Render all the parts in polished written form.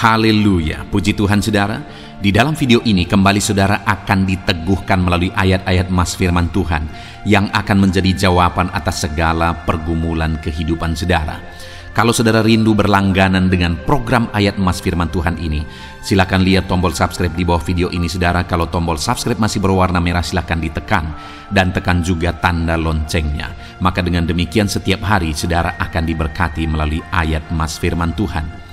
Haleluya, puji Tuhan saudara. Di dalam video ini kembali saudara akan diteguhkan melalui ayat-ayat Mas firman Tuhan yang akan menjadi jawaban atas segala pergumulan kehidupan saudara. Kalau saudara rindu berlangganan dengan program ayat Mas firman Tuhan ini, silakan lihat tombol subscribe di bawah video ini saudara. Kalau tombol subscribe masih berwarna merah, silakan ditekan dan tekan juga tanda loncengnya. Maka dengan demikian setiap hari saudara akan diberkati melalui ayat Mas firman Tuhan.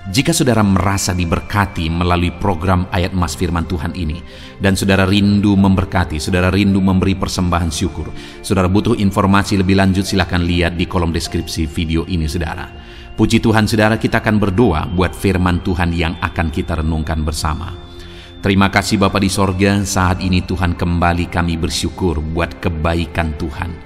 Jika saudara merasa diberkati melalui program ayat Mas firman Tuhan ini, dan saudara rindu memberkati, saudara rindu memberi persembahan syukur, saudara butuh informasi lebih lanjut, silakan lihat di kolom deskripsi video ini saudara. Puji Tuhan saudara, kita akan berdoa buat firman Tuhan yang akan kita renungkan bersama. Terima kasih Bapa di sorga, saat ini Tuhan kembali kami bersyukur buat kebaikan Tuhan,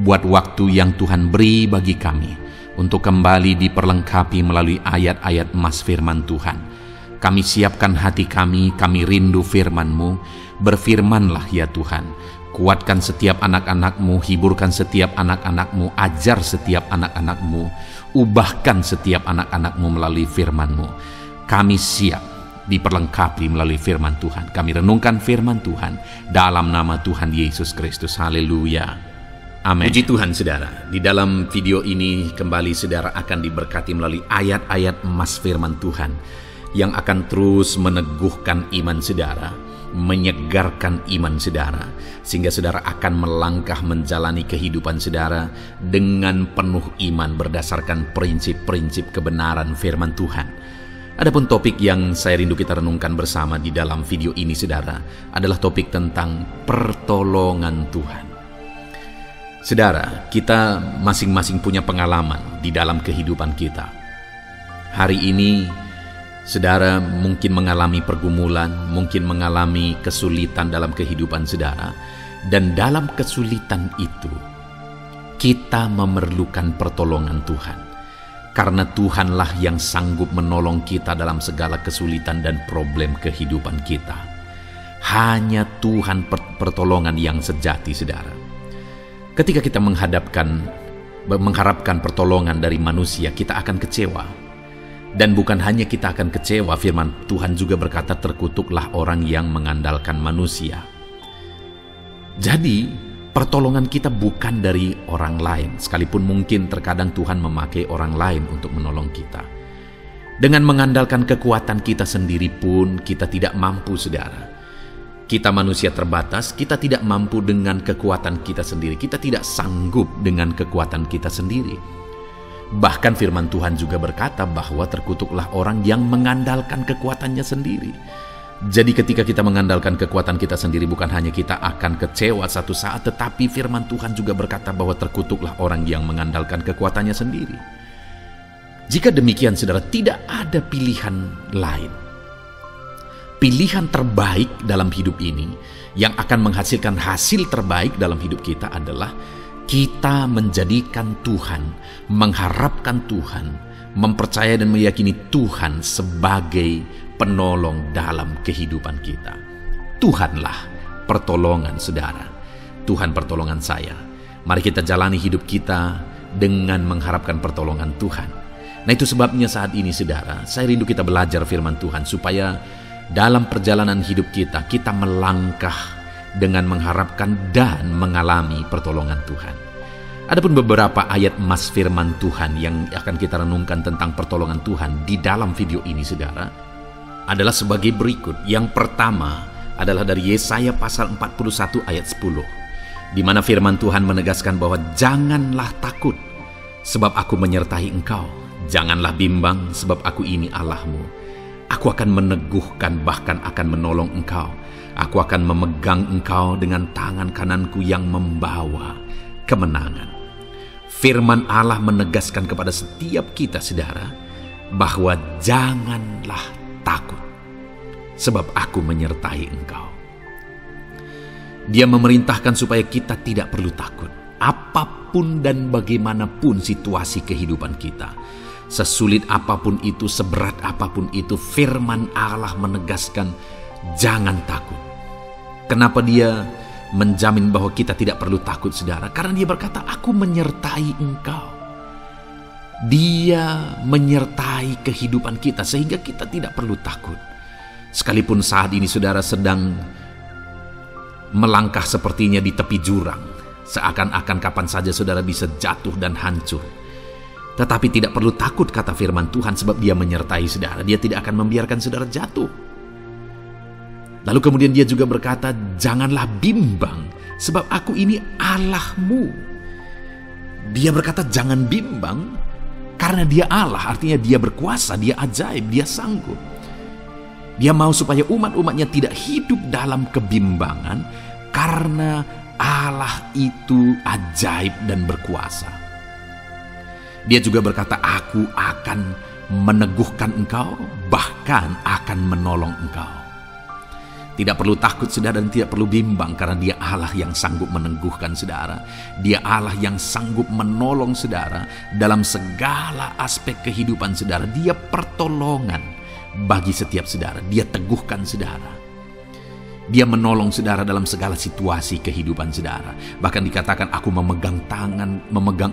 buat waktu yang Tuhan beri bagi kami untuk kembali diperlengkapi melalui ayat-ayat Mas firman Tuhan. Kami siapkan hati kami rindu firman-Mu. Berfirmanlah ya Tuhan. Kuatkan setiap anak-anak-Mu, hiburkan setiap anak-anak-Mu, ajar setiap anak-anak-Mu, ubahkan setiap anak-anak-Mu melalui firman-Mu. Kami siap diperlengkapi melalui firman Tuhan. Kami renungkan firman Tuhan dalam nama Tuhan Yesus Kristus. Haleluya. Amin. Puji Tuhan saudara, di dalam video ini kembali saudara akan diberkati melalui ayat-ayat Mas firman Tuhan yang akan terus meneguhkan iman saudara, menyegarkan iman saudara, sehingga saudara akan melangkah menjalani kehidupan saudara dengan penuh iman berdasarkan prinsip-prinsip kebenaran firman Tuhan. Adapun topik yang saya rindu kita renungkan bersama di dalam video ini saudara adalah topik tentang pertolongan Tuhan. Saudara, kita masing-masing punya pengalaman di dalam kehidupan kita. Hari ini, saudara mungkin mengalami pergumulan, mungkin mengalami kesulitan dalam kehidupan saudara. Dan dalam kesulitan itu, kita memerlukan pertolongan Tuhan. Karena Tuhanlah yang sanggup menolong kita dalam segala kesulitan dan problem kehidupan kita. Hanya Tuhan pertolongan yang sejati, saudara. Ketika kita mengharapkan pertolongan dari manusia, kita akan kecewa. Dan bukan hanya kita akan kecewa, firman Tuhan juga berkata, terkutuklah orang yang mengandalkan manusia. Jadi, pertolongan kita bukan dari orang lain, sekalipun mungkin terkadang Tuhan memakai orang lain untuk menolong kita. Dengan mengandalkan kekuatan kita sendiri pun, kita tidak mampu, saudara. Kita manusia terbatas, kita tidak mampu dengan kekuatan kita sendiri. Kita tidak sanggup dengan kekuatan kita sendiri. Bahkan firman Tuhan juga berkata bahwa terkutuklah orang yang mengandalkan kekuatannya sendiri. Jadi ketika kita mengandalkan kekuatan kita sendiri, bukan hanya kita akan kecewa satu saat, tetapi firman Tuhan juga berkata bahwa terkutuklah orang yang mengandalkan kekuatannya sendiri. Jika demikian saudara, tidak ada pilihan lain. Pilihan terbaik dalam hidup ini yang akan menghasilkan hasil terbaik dalam hidup kita adalah kita menjadikan Tuhan, mengharapkan Tuhan, mempercayai dan meyakini Tuhan sebagai penolong dalam kehidupan kita. Tuhanlah pertolongan saudara. Tuhan pertolongan saya. Mari kita jalani hidup kita dengan mengharapkan pertolongan Tuhan. Nah, itu sebabnya saat ini saudara, saya rindu kita belajar firman Tuhan supaya dalam perjalanan hidup kita, kita melangkah dengan mengharapkan dan mengalami pertolongan Tuhan. Adapun beberapa ayat Mas firman Tuhan yang akan kita renungkan tentang pertolongan Tuhan di dalam video ini, saudara, adalah sebagai berikut. Yang pertama adalah dari Yesaya pasal 41 ayat 10, di mana firman Tuhan menegaskan bahwa janganlah takut, sebab aku menyertai engkau. Janganlah bimbang, sebab aku ini Allahmu. Aku akan meneguhkan, bahkan akan menolong engkau. Aku akan memegang engkau dengan tangan kananku yang membawa kemenangan. Firman Allah menegaskan kepada setiap kita, saudara, bahwa janganlah takut, sebab aku menyertai engkau. Dia memerintahkan supaya kita tidak perlu takut. Apapun dan bagaimanapun situasi kehidupan kita, sesulit apapun itu, seberat apapun itu, firman Allah menegaskan jangan takut. Kenapa dia menjamin bahwa kita tidak perlu takut, saudara? Karena dia berkata, aku menyertai engkau. Dia menyertai kehidupan kita sehingga kita tidak perlu takut. Sekalipun saat ini saudara sedang melangkah sepertinya di tepi jurang, seakan-akan kapan saja saudara bisa jatuh dan hancur. Tetapi tidak perlu takut, kata firman Tuhan, sebab Dia menyertai saudara. Dia tidak akan membiarkan saudara jatuh. Lalu kemudian Dia juga berkata, janganlah bimbang, sebab aku ini Allahmu. Dia berkata jangan bimbang karena Dia Allah, artinya Dia berkuasa, Dia ajaib, Dia sanggup. Dia mau supaya umat-umatnya tidak hidup dalam kebimbangan karena Allah itu ajaib dan berkuasa. Dia juga berkata, aku akan meneguhkan engkau, bahkan akan menolong engkau. Tidak perlu takut saudara dan tidak perlu bimbang karena Dia Allah yang sanggup meneguhkan saudara. Dia Allah yang sanggup menolong saudara dalam segala aspek kehidupan saudara. Dia pertolongan bagi setiap saudara. Dia teguhkan saudara. Dia menolong saudara dalam segala situasi kehidupan saudara. Bahkan dikatakan, aku memegang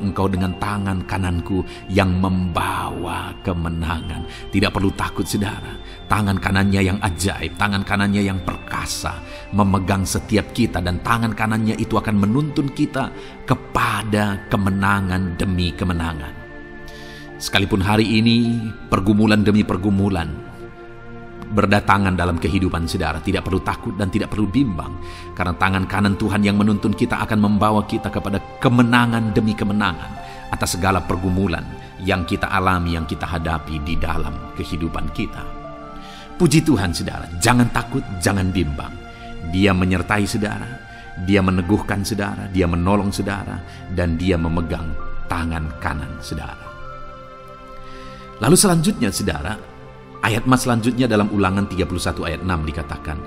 engkau dengan tangan kananku yang membawa kemenangan. Tidak perlu takut saudara. Tangan kanannya yang ajaib, tangan kanannya yang perkasa, memegang setiap kita, dan tangan kanannya itu akan menuntun kita kepada kemenangan demi kemenangan. Sekalipun hari ini pergumulan demi pergumulan berdatangan dalam kehidupan saudara, tidak perlu takut dan tidak perlu bimbang, karena tangan kanan Tuhan yang menuntun kita akan membawa kita kepada kemenangan demi kemenangan atas segala pergumulan yang kita alami, yang kita hadapi di dalam kehidupan kita. Puji Tuhan saudara, jangan takut, jangan bimbang. Dia menyertai saudara, Dia meneguhkan saudara, Dia menolong saudara, dan Dia memegang tangan kanan saudara. Lalu selanjutnya saudara, ayat selanjutnya dalam Ulangan 31 ayat 6 dikatakan,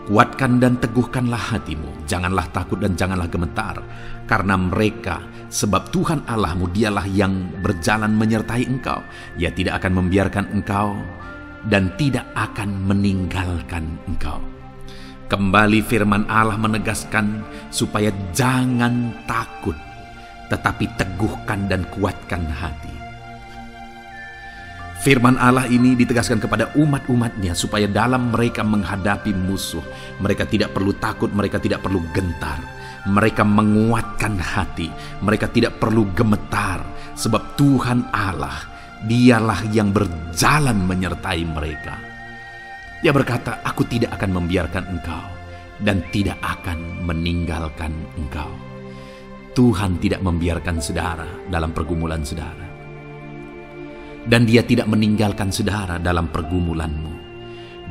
kuatkan dan teguhkanlah hatimu, janganlah takut dan janganlah gemetar, karena mereka, sebab Tuhan Allahmu Dialah yang berjalan menyertai engkau. Ia tidak akan membiarkan engkau dan tidak akan meninggalkan engkau. Kembali firman Allah menegaskan supaya jangan takut, tetapi teguhkan dan kuatkan hati. Firman Allah ini ditegaskan kepada umat-umatnya supaya dalam mereka menghadapi musuh, mereka tidak perlu takut, mereka tidak perlu gentar. Mereka menguatkan hati, mereka tidak perlu gemetar, sebab Tuhan Allah, Dialah yang berjalan menyertai mereka. Dia berkata, aku tidak akan membiarkan engkau dan tidak akan meninggalkan engkau. Tuhan tidak membiarkan saudara dalam pergumulan saudara. Dan Dia tidak meninggalkan saudara dalam pergumulanmu.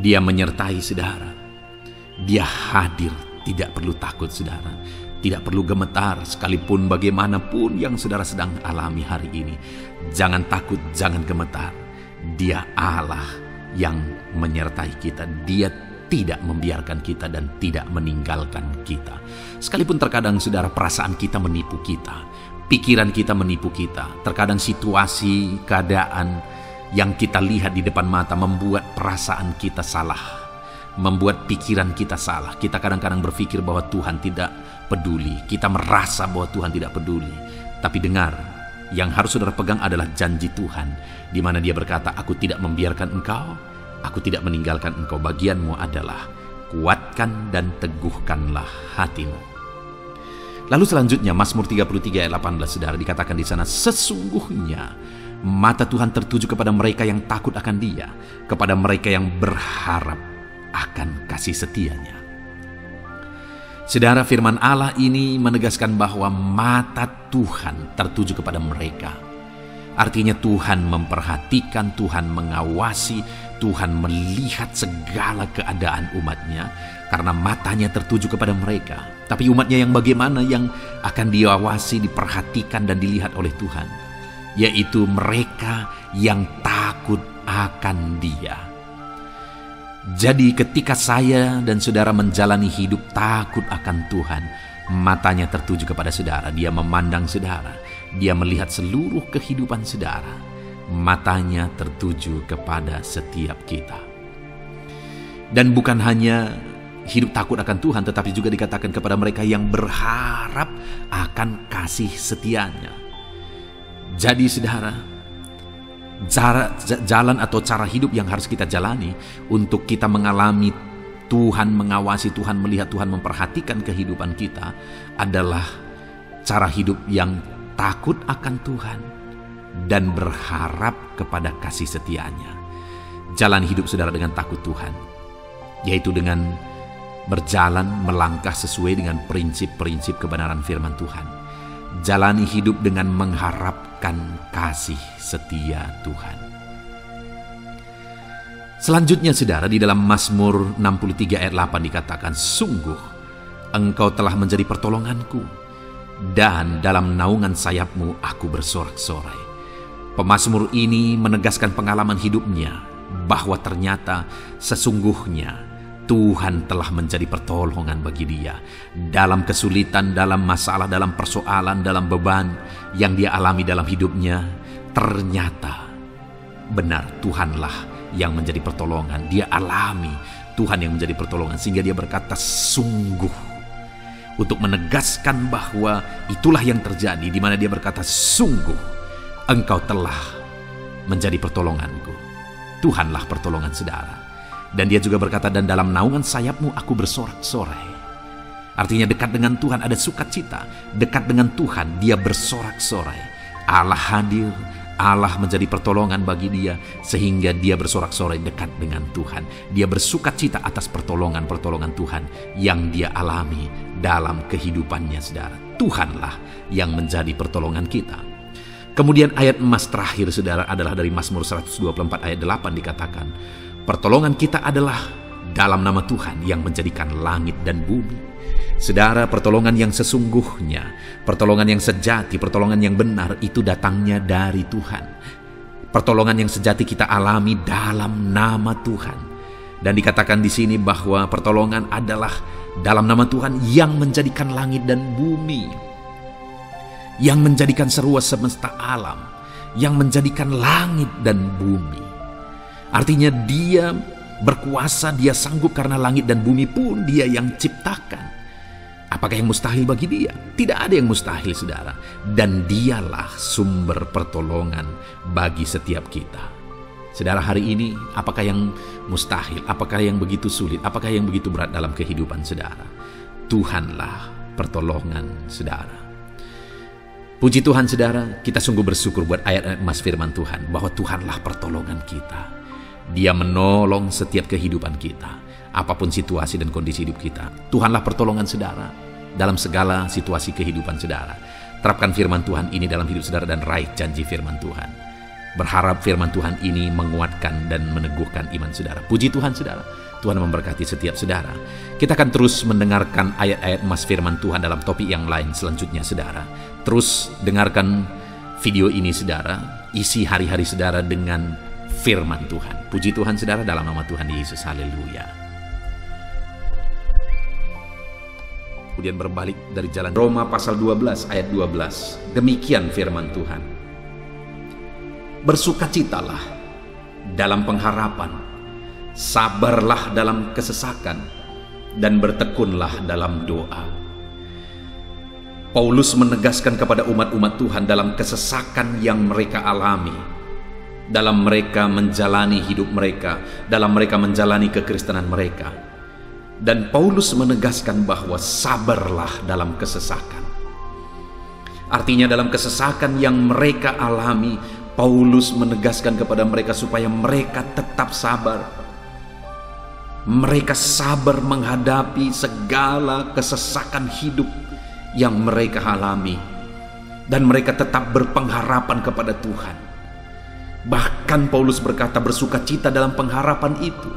Dia menyertai saudara. Dia hadir, tidak perlu takut saudara. Tidak perlu gemetar sekalipun bagaimanapun yang saudara sedang alami hari ini. Jangan takut, jangan gemetar. Dia Allah yang menyertai kita. Dia tidak membiarkan kita dan tidak meninggalkan kita. Sekalipun terkadang saudara perasaan kita menipu kita, pikiran kita menipu kita. Terkadang situasi, keadaan yang kita lihat di depan mata membuat perasaan kita salah, membuat pikiran kita salah. Kita kadang-kadang berpikir bahwa Tuhan tidak peduli. Kita merasa bahwa Tuhan tidak peduli. Tapi dengar, yang harus saudara pegang adalah janji Tuhan, di mana Dia berkata, aku tidak membiarkan engkau, aku tidak meninggalkan engkau. Bagianmu adalah kuatkan dan teguhkanlah hatimu. Lalu selanjutnya Mazmur 33 ayat 18 saudara, dikatakan di sana, sesungguhnya mata Tuhan tertuju kepada mereka yang takut akan Dia, kepada mereka yang berharap akan kasih setia-Nya. Saudara, firman Allah ini menegaskan bahwa mata Tuhan tertuju kepada mereka. Artinya Tuhan memperhatikan, Tuhan mengawasi, Tuhan melihat segala keadaan umatnya karena matanya tertuju kepada mereka. Tapi umatnya yang bagaimana yang akan diawasi, diperhatikan dan dilihat oleh Tuhan? Yaitu mereka yang takut akan Dia. Jadi ketika saya dan saudara menjalani hidup takut akan Tuhan, matanya tertuju kepada saudara. Dia memandang saudara, Dia melihat seluruh kehidupan saudara. Matanya tertuju kepada setiap kita. Dan bukan hanya hidup takut akan Tuhan, tetapi juga dikatakan kepada mereka yang berharap akan kasih setia-Nya. Jadi saudara, jalan atau cara hidup yang harus kita jalani untuk kita mengalami Tuhan mengawasi, Tuhan melihat, Tuhan memperhatikan kehidupan kita adalah cara hidup yang takut akan Tuhan dan berharap kepada kasih setianya. Jalan hidup saudara dengan takut Tuhan, yaitu dengan berjalan melangkah sesuai dengan prinsip-prinsip kebenaran firman Tuhan. Jalani hidup dengan mengharapkan kasih setia Tuhan. Selanjutnya saudara, di dalam Mazmur 63 ayat 8 dikatakan, sungguh engkau telah menjadi pertolonganku, dan dalam naungan sayapmu aku bersorak-sorai. Pemazmur ini menegaskan pengalaman hidupnya bahwa ternyata sesungguhnya Tuhan telah menjadi pertolongan bagi dia dalam kesulitan, dalam masalah, dalam persoalan, dalam beban yang dia alami dalam hidupnya. Ternyata benar Tuhanlah yang menjadi pertolongan. Dia alami Tuhan yang menjadi pertolongan, sehingga dia berkata sungguh, untuk menegaskan bahwa itulah yang terjadi, di mana dia berkata sungguh engkau telah menjadi pertolonganku. Tuhanlah pertolongan saudara. Dan dia juga berkata, dan dalam naungan sayapmu aku bersorak-sorai. Artinya dekat dengan Tuhan ada sukacita. Dekat dengan Tuhan dia bersorak-sorai. Allah hadir, Allah menjadi pertolongan bagi dia, sehingga dia bersorak-sorai dekat dengan Tuhan. Dia bersukacita atas pertolongan-pertolongan Tuhan yang dia alami dalam kehidupannya saudara. Tuhanlah yang menjadi pertolongan kita. Kemudian ayat emas terakhir saudara adalah dari Mazmur 124 ayat 8 dikatakan, pertolongan kita adalah dalam nama Tuhan yang menjadikan langit dan bumi. Saudara, pertolongan yang sesungguhnya, pertolongan yang sejati, pertolongan yang benar itu datangnya dari Tuhan. Pertolongan yang sejati kita alami dalam nama Tuhan. Dan dikatakan di sini bahwa pertolongan adalah dalam nama Tuhan yang menjadikan langit dan bumi, yang menjadikan seluas semesta alam, yang menjadikan langit dan bumi. Artinya dia berkuasa, dia sanggup karena langit dan bumi pun dia yang ciptakan. Apakah yang mustahil bagi dia? Tidak ada yang mustahil saudara. Dan dialah sumber pertolongan bagi setiap kita. Saudara, hari ini apakah yang mustahil? Apakah yang begitu sulit? Apakah yang begitu berat dalam kehidupan saudara? Tuhanlah pertolongan saudara. Puji Tuhan saudara, kita sungguh bersyukur buat ayat-ayat emas firman Tuhan, bahwa Tuhanlah pertolongan kita. Dia menolong setiap kehidupan kita, apapun situasi dan kondisi hidup kita. Tuhanlah pertolongan saudara dalam segala situasi kehidupan saudara. Terapkan firman Tuhan ini dalam hidup saudara dan raih janji firman Tuhan. Berharap firman Tuhan ini menguatkan dan meneguhkan iman saudara. Puji Tuhan saudara, Tuhan memberkati setiap saudara. Kita akan terus mendengarkan ayat-ayat emas firman Tuhan dalam topik yang lain selanjutnya saudara. Terus dengarkan video ini saudara, isi hari-hari saudara dengan firman Tuhan. Puji Tuhan saudara, dalam nama Tuhan Yesus, haleluya. Kemudian berbalik dari jalan Roma pasal 12 ayat 12. Demikian firman Tuhan. Bersukacitalah dalam pengharapan, sabarlah dalam kesesakan, dan bertekunlah dalam doa. Paulus menegaskan kepada umat-umat Tuhan dalam kesesakan yang mereka alami, dalam mereka menjalani hidup mereka, dalam mereka menjalani kekristenan mereka. Dan Paulus menegaskan bahwa sabarlah dalam kesesakan. Artinya dalam kesesakan yang mereka alami, Paulus menegaskan kepada mereka supaya mereka tetap sabar. Mereka sabar menghadapi segala kesesakan hidup yang mereka alami. Dan mereka tetap berpengharapan kepada Tuhan. Bahkan Paulus berkata bersukacita dalam pengharapan itu.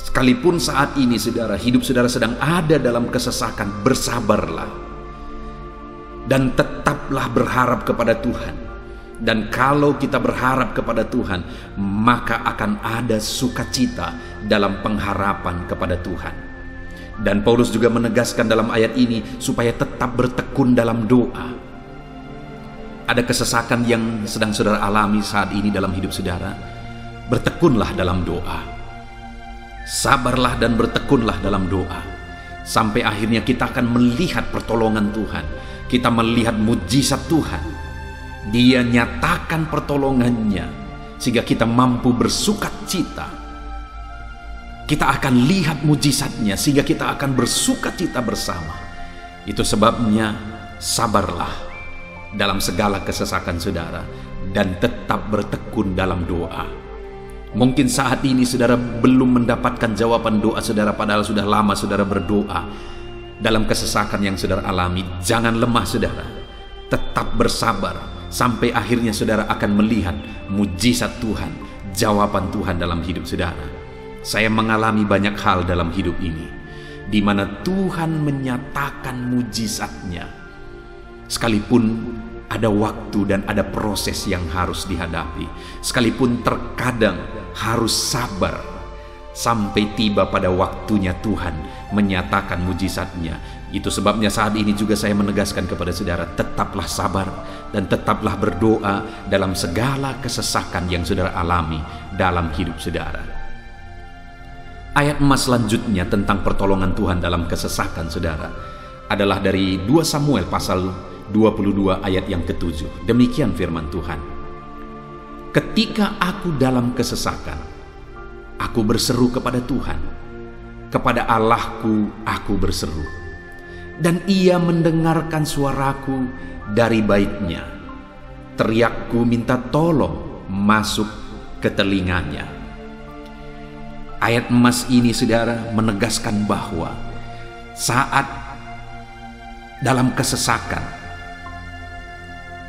Sekalipun saat ini saudara, hidup saudara sedang ada dalam kesesakan, bersabarlah. Dan tetaplah berharap kepada Tuhan. Dan kalau kita berharap kepada Tuhan, maka akan ada sukacita dalam pengharapan kepada Tuhan. Dan Paulus juga menegaskan dalam ayat ini supaya tetap bertekun dalam doa. Ada kesesakan yang sedang saudara alami saat ini dalam hidup saudara, bertekunlah dalam doa. Sabarlah dan bertekunlah dalam doa. Sampai akhirnya kita akan melihat pertolongan Tuhan. Kita melihat mujizat Tuhan. Dia nyatakan pertolongannya sehingga kita mampu bersukacita. Kita akan lihat mujizatnya sehingga kita akan bersukacita bersama. Itu sebabnya sabarlah dalam segala kesesakan saudara dan tetap bertekun dalam doa. Mungkin saat ini saudara belum mendapatkan jawaban doa saudara, padahal sudah lama saudara berdoa dalam kesesakan yang saudara alami. Jangan lemah saudara, tetap bersabar sampai akhirnya saudara akan melihat mujizat Tuhan, jawaban Tuhan dalam hidup saudara. Saya mengalami banyak hal dalam hidup ini di mana Tuhan menyatakan mujizatnya, sekalipun ada waktu dan ada proses yang harus dihadapi, sekalipun terkadang harus sabar sampai tiba pada waktunya Tuhan menyatakan mujizatnya. Itu sebabnya saat ini juga saya menegaskan kepada saudara, tetaplah sabar dan tetaplah berdoa dalam segala kesesakan yang saudara alami dalam hidup saudara. Ayat emas selanjutnya tentang pertolongan Tuhan dalam kesesakan saudara adalah dari 2 Samuel pasal 22 ayat yang ke-7. Demikian firman Tuhan. Ketika aku dalam kesesakan, aku berseru kepada Tuhan, kepada Allahku aku berseru, dan Ia mendengarkan suaraku dari baitnya. Teriakku minta tolong masuk ke telinganya. Ayat emas ini saudara menegaskan bahwa saat dalam kesesakan,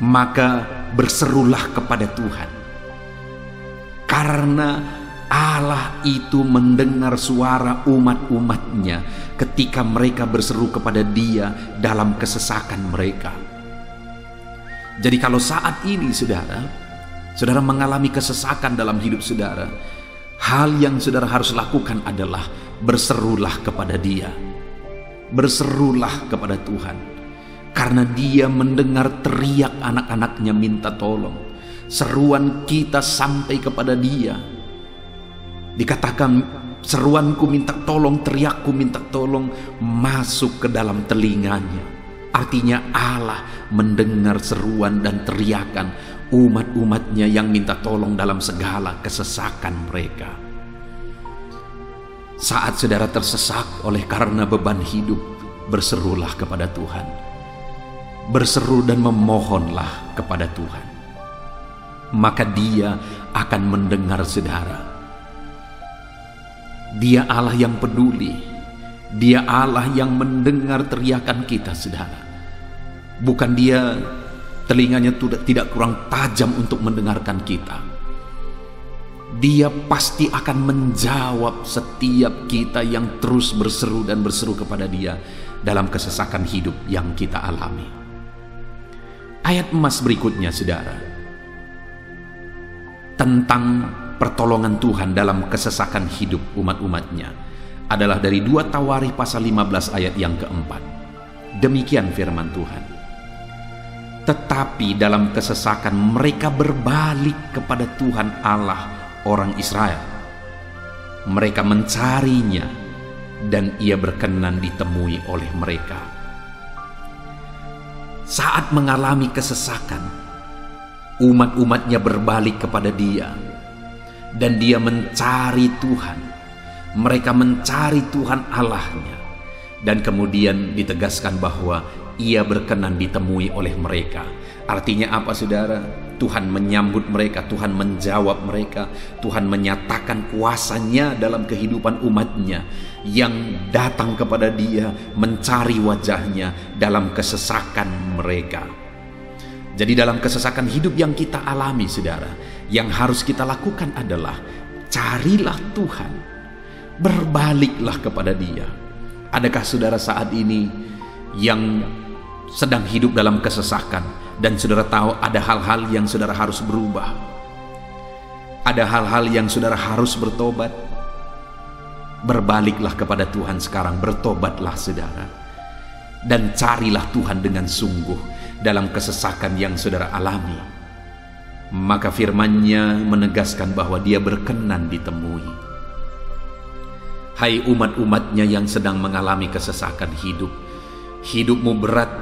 maka berserulah kepada Tuhan, karena Allah itu mendengar suara umat-umatnya ketika mereka berseru kepada Dia dalam kesesakan mereka. Jadi kalau saat ini saudara mengalami kesesakan dalam hidup saudara, hal yang saudara harus lakukan adalah berserulah kepada Dia. Berserulah kepada Tuhan, karena Dia mendengar teriak anak-anaknya minta tolong. Seruan kita sampai kepada Dia. Dikatakan seruanku minta tolong, teriakku minta tolong masuk ke dalam telinganya. Artinya Allah mendengar seruan dan teriakan umat-umatnya yang minta tolong dalam segala kesesakan mereka. Saat saudara tersesak oleh karena beban hidup, berserulah kepada Tuhan. Berseru dan memohonlah kepada Tuhan, maka Dia akan mendengar saudara. Dia Allah yang peduli, Dia Allah yang mendengar teriakan kita saudara. Bukan Dia telinganya tidak kurang tajam untuk mendengarkan kita. Dia pasti akan menjawab setiap kita yang terus berseru dan berseru kepada Dia dalam kesesakan hidup yang kita alami. Ayat emas berikutnya saudara, tentang pertolongan Tuhan dalam kesesakan hidup umat-umatnya adalah dari 2 Tawarikh pasal 15 ayat yang keempat. Demikian firman Tuhan. Tetapi dalam kesesakan mereka berbalik kepada Tuhan Allah orang Israel. Mereka mencarinya dan Ia berkenan ditemui oleh mereka. Saat mengalami kesesakan, umat-umatnya berbalik kepada Dia dan Dia mencari Tuhan. Mereka mencari Tuhan Allahnya, dan kemudian ditegaskan bahwa Ia berkenan ditemui oleh mereka. Artinya apa saudara? Tuhan menyambut mereka, Tuhan menjawab mereka, Tuhan menyatakan kuasa-Nya dalam kehidupan umatnya yang datang kepada Dia, mencari wajah-Nya dalam kesesakan mereka. Jadi dalam kesesakan hidup yang kita alami saudara, yang harus kita lakukan adalah carilah Tuhan, berbaliklah kepada Dia. Adakah saudara saat ini yang sedang hidup dalam kesesakan dan saudara tahu ada hal-hal yang saudara harus berubah, ada hal-hal yang saudara harus bertobat? Berbaliklah kepada Tuhan sekarang, bertobatlah saudara, dan carilah Tuhan dengan sungguh dalam kesesakan yang saudara alami. Maka firman-Nya menegaskan bahwa Dia berkenan ditemui. Hai umat-umatnya yang sedang mengalami kesesakan hidup, hidupmu berat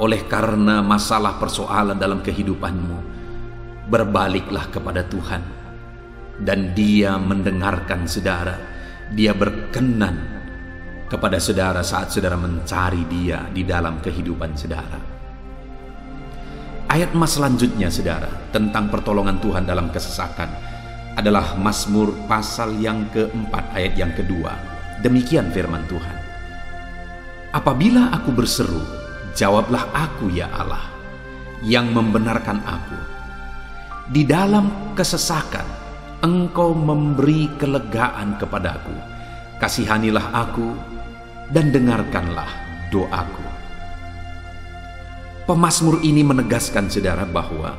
oleh karena masalah persoalan dalam kehidupanmu, berbaliklah kepada Tuhan. dan Dia mendengarkan saudara. Dia berkenan kepada saudara saat saudara mencari Dia di dalam kehidupan saudara. Ayat mas selanjutnya saudara tentang pertolongan Tuhan dalam kesesakan adalah Mazmur pasal yang keempat ayat yang kedua. Demikian firman Tuhan. Apabila aku berseru, jawablah aku ya Allah, yang membenarkan aku. Di dalam kesesakan, Engkau memberi kelegaan kepadaku. Kasihanilah aku dan dengarkanlah doaku. Pemazmur ini menegaskan saudara bahwa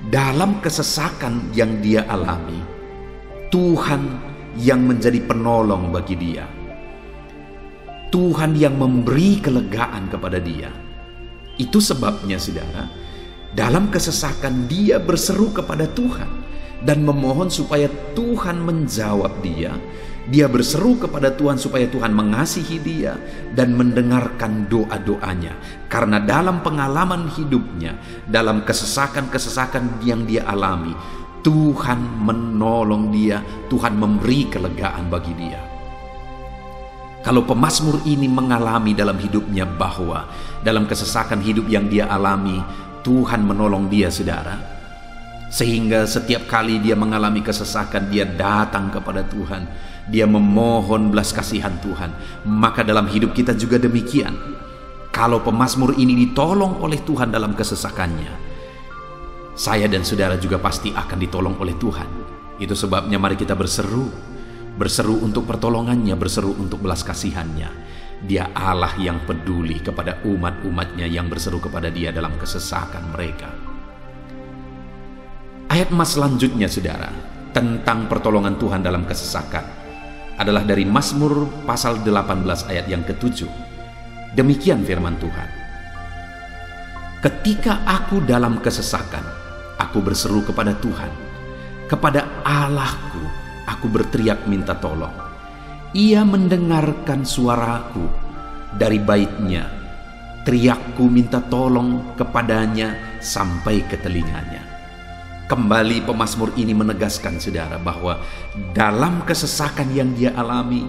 dalam kesesakan yang dia alami, Tuhan yang menjadi penolong bagi dia. Tuhan yang memberi kelegaan kepada dia. Itu sebabnya saudara, dalam kesesakan dia berseru kepada Tuhan dan memohon supaya Tuhan menjawab dia. Dia berseru kepada Tuhan supaya Tuhan mengasihi dia dan mendengarkan doa-doanya. Karena dalam pengalaman hidupnya, dalam kesesakan-kesesakan yang dia alami, Tuhan menolong dia, Tuhan memberi kelegaan bagi dia. Kalau pemazmur ini mengalami dalam hidupnya bahwa dalam kesesakan hidup yang dia alami, Tuhan menolong dia saudara, sehingga setiap kali dia mengalami kesesakan, dia datang kepada Tuhan, dia memohon belas kasihan Tuhan. Maka dalam hidup kita juga demikian. Kalau pemazmur ini ditolong oleh Tuhan dalam kesesakannya, saya dan saudara juga pasti akan ditolong oleh Tuhan. Itu sebabnya mari kita berseru untuk pertolongannya, berseru untuk belas kasihannya. Dia Allah yang peduli kepada umat-umatnya yang berseru kepada dia dalam kesesakan mereka. Ayat mas selanjutnya saudara tentang pertolongan Tuhan dalam kesesakan adalah dari Mazmur pasal 18 ayat yang ke-7. Demikian firman Tuhan. Ketika aku dalam kesesakan, aku berseru kepada Tuhan. Kepada Allahku, aku berteriak minta tolong. Ia mendengarkan suaraku dari baitnya. Teriakku minta tolong kepadanya sampai ke telinganya. Kembali pemazmur ini menegaskan saudara bahwa dalam kesesakan yang dia alami,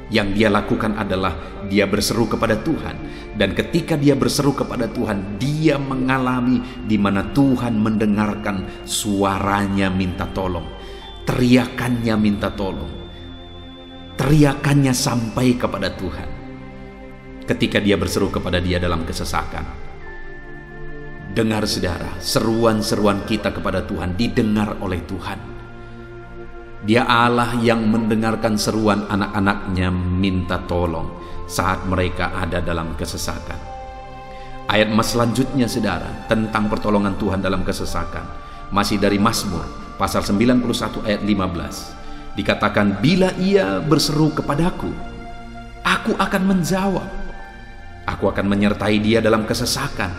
yang dia lakukan adalah dia berseru kepada Tuhan. Dan ketika dia berseru kepada Tuhan, dia mengalami di mana Tuhan mendengarkan suaranya minta tolong, teriakannya minta tolong, teriakannya sampai kepada Tuhan. Ketika dia berseru kepada dia dalam kesesakan, dengar saudara, seruan-seruan kita kepada Tuhan didengar oleh Tuhan. Dia Allah yang mendengarkan seruan anak-anaknya minta tolong saat mereka ada dalam kesesakan. Ayat mas selanjutnya saudara tentang pertolongan Tuhan dalam kesesakan masih dari Mazmur pasal 91 ayat 15. Dikatakan, bila ia berseru kepadaku, aku akan menjawab. Aku akan menyertai dia dalam kesesakan.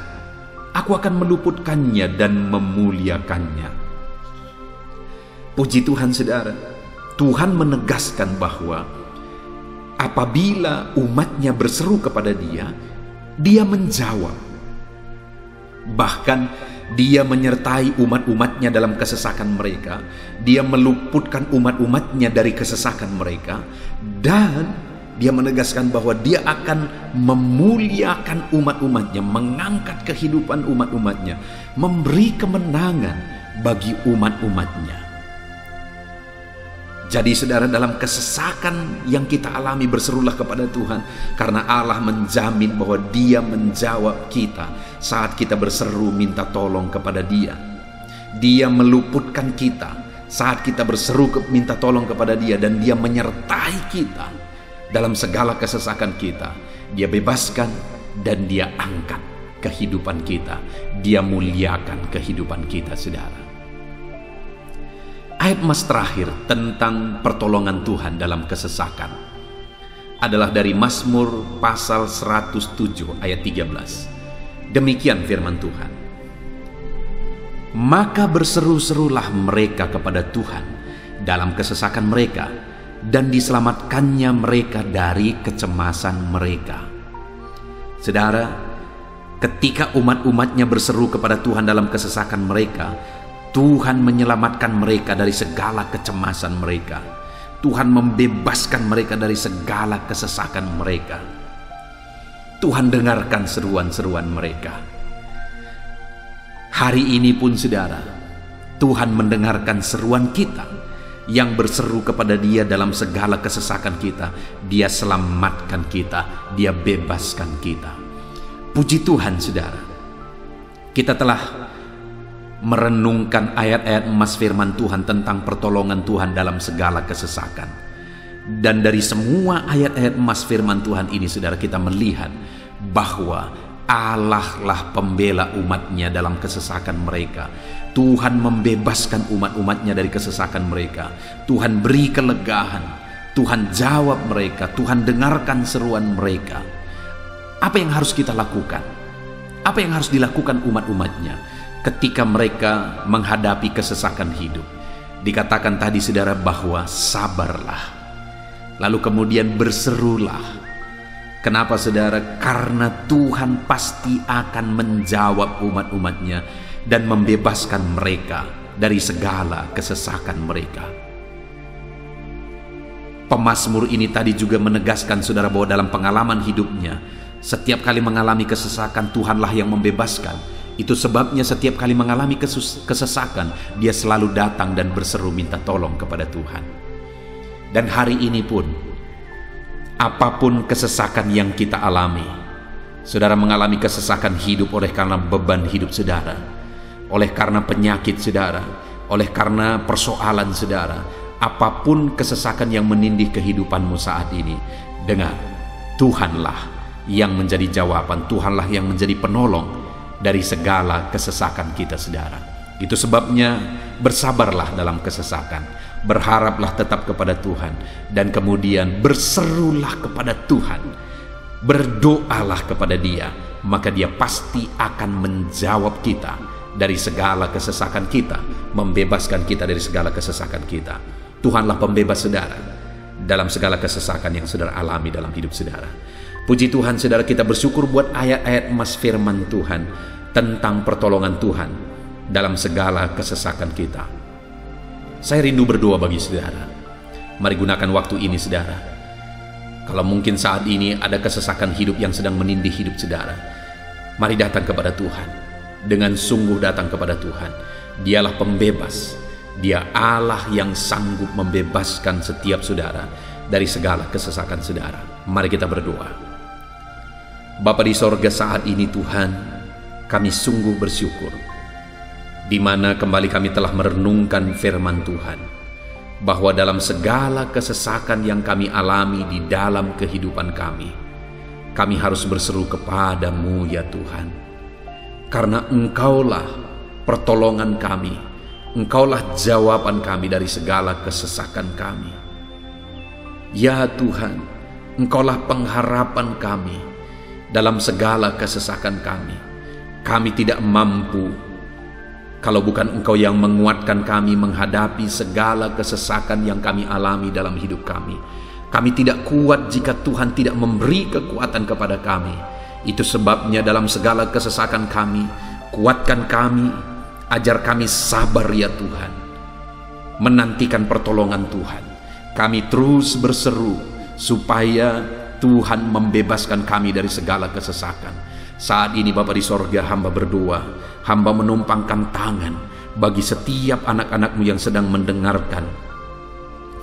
Aku akan meluputkannya dan memuliakannya. Puji Tuhan saudara, Tuhan menegaskan bahwa apabila umatnya berseru kepada dia, dia menjawab. Bahkan dia menyertai umat-umatnya dalam kesesakan mereka. Dia meluputkan umat-umatnya dari kesesakan mereka. Dan dia menegaskan bahwa dia akan memuliakan umat-umatnya, mengangkat kehidupan umat-umatnya, memberi kemenangan bagi umat-umatnya. Jadi saudara, dalam kesesakan yang kita alami berserulah kepada Tuhan, karena Allah menjamin bahwa dia menjawab kita saat kita berseru minta tolong kepada dia. Dia meluputkan kita saat kita berseru minta tolong kepada dia, dan dia menyertai kita dalam segala kesesakan kita. Dia bebaskan dan dia angkat kehidupan kita. Dia muliakan kehidupan kita saudara. Ayat mas terakhir tentang pertolongan Tuhan dalam kesesakan adalah dari Mazmur pasal 107 ayat 13. Demikian firman Tuhan. Maka berseru-serulah mereka kepada Tuhan dalam kesesakan mereka, dan diselamatkannya mereka dari kecemasan mereka. Saudara, ketika umat-umatnya berseru kepada Tuhan dalam kesesakan mereka, Tuhan menyelamatkan mereka dari segala kecemasan mereka. Tuhan membebaskan mereka dari segala kesesakan mereka. Tuhan dengarkan seruan-seruan mereka. Hari ini pun saudara, Tuhan mendengarkan seruan kita yang berseru kepada Dia dalam segala kesesakan kita. Dia selamatkan kita, Dia bebaskan kita. Puji Tuhan saudara, kita telah merenungkan ayat-ayat emas firman Tuhan tentang pertolongan Tuhan dalam segala kesesakan. Dan dari semua ayat-ayat emas firman Tuhan ini saudara, kita melihat bahwa Allah lah pembela umatnya dalam kesesakan mereka. Tuhan membebaskan umat-umatnya dari kesesakan mereka. Tuhan beri kelegaan, Tuhan jawab mereka, Tuhan dengarkan seruan mereka. Apa yang harus kita lakukan? Apa yang harus dilakukan umat-umatnya ketika mereka menghadapi kesesakan hidup? Dikatakan tadi saudara bahwa sabarlah, lalu kemudian berserulah. Kenapa saudara? Karena Tuhan pasti akan menjawab umat-umatnya dan membebaskan mereka dari segala kesesakan mereka. Pemazmur ini tadi juga menegaskan saudara bahwa dalam pengalaman hidupnya, setiap kali mengalami kesesakan, Tuhanlah yang membebaskan. Itu sebabnya setiap kali mengalami kesesakan, dia selalu datang dan berseru minta tolong kepada Tuhan. Dan hari ini pun, apapun kesesakan yang kita alami, saudara mengalami kesesakan hidup oleh karena beban hidup saudara, oleh karena penyakit saudara, oleh karena persoalan saudara, apapun kesesakan yang menindih kehidupanmu saat ini, dengar, Tuhanlah yang menjadi jawaban, Tuhanlah yang menjadi penolong dari segala kesesakan kita saudara. Itu sebabnya bersabarlah dalam kesesakan, berharaplah tetap kepada Tuhan, dan kemudian berserulah kepada Tuhan, berdoalah kepada Dia, maka Dia pasti akan menjawab kita dari segala kesesakan kita, membebaskan kita dari segala kesesakan kita. Tuhanlah pembebas saudara dalam segala kesesakan yang saudara alami dalam hidup saudara. Puji Tuhan saudara, kita bersyukur buat ayat-ayat emas firman Tuhan tentang pertolongan Tuhan dalam segala kesesakan kita. Saya rindu berdoa bagi saudara. Mari gunakan waktu ini saudara. Kalau mungkin saat ini ada kesesakan hidup yang sedang menindih hidup saudara, mari datang kepada Tuhan. Dengan sungguh datang kepada Tuhan. Dialah pembebas. Dia Allah yang sanggup membebaskan setiap saudara dari segala kesesakan saudara. Mari kita berdoa. Bapa di sorga, saat ini Tuhan, kami sungguh bersyukur di mana kembali kami telah merenungkan firman Tuhan, bahwa dalam segala kesesakan yang kami alami di dalam kehidupan kami harus berseru kepadamu ya Tuhan, karena Engkaulah pertolongan kami, Engkaulah jawaban kami dari segala kesesakan kami. Ya Tuhan, Engkaulah pengharapan kami dalam segala kesesakan kami. Kami tidak mampu kalau bukan Engkau yang menguatkan kami menghadapi segala kesesakan yang kami alami dalam hidup kami. Kami tidak kuat jika Tuhan tidak memberi kekuatan kepada kami. Itu sebabnya dalam segala kesesakan kami, kuatkan kami, ajar kami sabar ya Tuhan, menantikan pertolongan Tuhan. Kami terus berseru supaya Tuhan membebaskan kami dari segala kesesakan. Saat ini Bapa di sorga, hamba berdoa, hamba menumpangkan tangan bagi setiap anak-anak-Mu yang sedang mendengarkan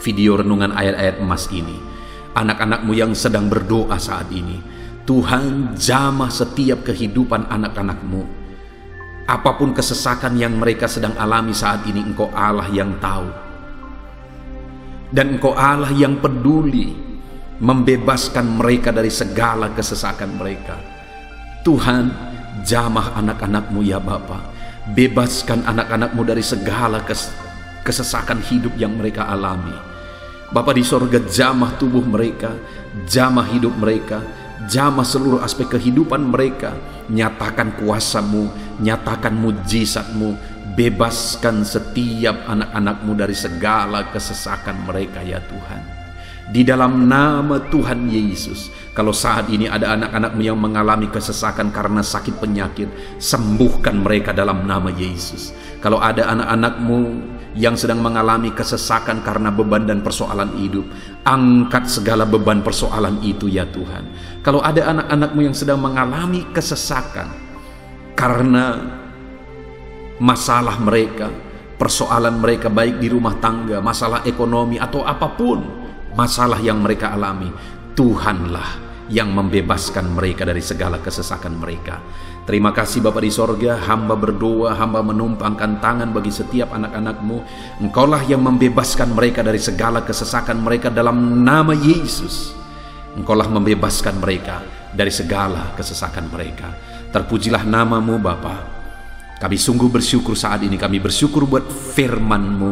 video renungan ayat-ayat emas ini. Anak-anak-Mu yang sedang berdoa saat ini, Tuhan jamah setiap kehidupan anak-anak-Mu. Apapun kesesakan yang mereka sedang alami saat ini, Engkau Allah yang tahu, dan Engkau Allah yang peduli membebaskan mereka dari segala kesesakan mereka. Tuhan, jamah anak-anak-Mu ya Bapa, bebaskan anak-anak-Mu dari segala kesesakan hidup yang mereka alami. Bapa di sorga, jamah tubuh mereka, jamah hidup mereka, jamah seluruh aspek kehidupan mereka. Nyatakan kuasa-Mu, nyatakan mujizat-Mu, bebaskan setiap anak-anak-Mu dari segala kesesakan mereka ya Tuhan. Di dalam nama Tuhan Yesus, kalau saat ini ada anak-anak-Mu yang mengalami kesesakan karena sakit penyakit, sembuhkan mereka dalam nama Yesus. Kalau ada anak-anak-Mu yang sedang mengalami kesesakan karena beban dan persoalan hidup, angkat segala beban persoalan itu ya Tuhan. Kalau ada anak-anak-Mu yang sedang mengalami kesesakan karena masalah mereka, persoalan mereka baik di rumah tangga, masalah ekonomi atau apapun masalah yang mereka alami, Tuhanlah yang membebaskan mereka dari segala kesesakan mereka. Terima kasih Bapa di sorga, hamba berdoa, hamba menumpangkan tangan bagi setiap anak-anak-Mu. Engkaulah yang membebaskan mereka dari segala kesesakan mereka dalam nama Yesus. Engkaulah membebaskan mereka dari segala kesesakan mereka. Terpujilah nama-Mu Bapa. Kami sungguh bersyukur saat ini, kami bersyukur buat firman-Mu,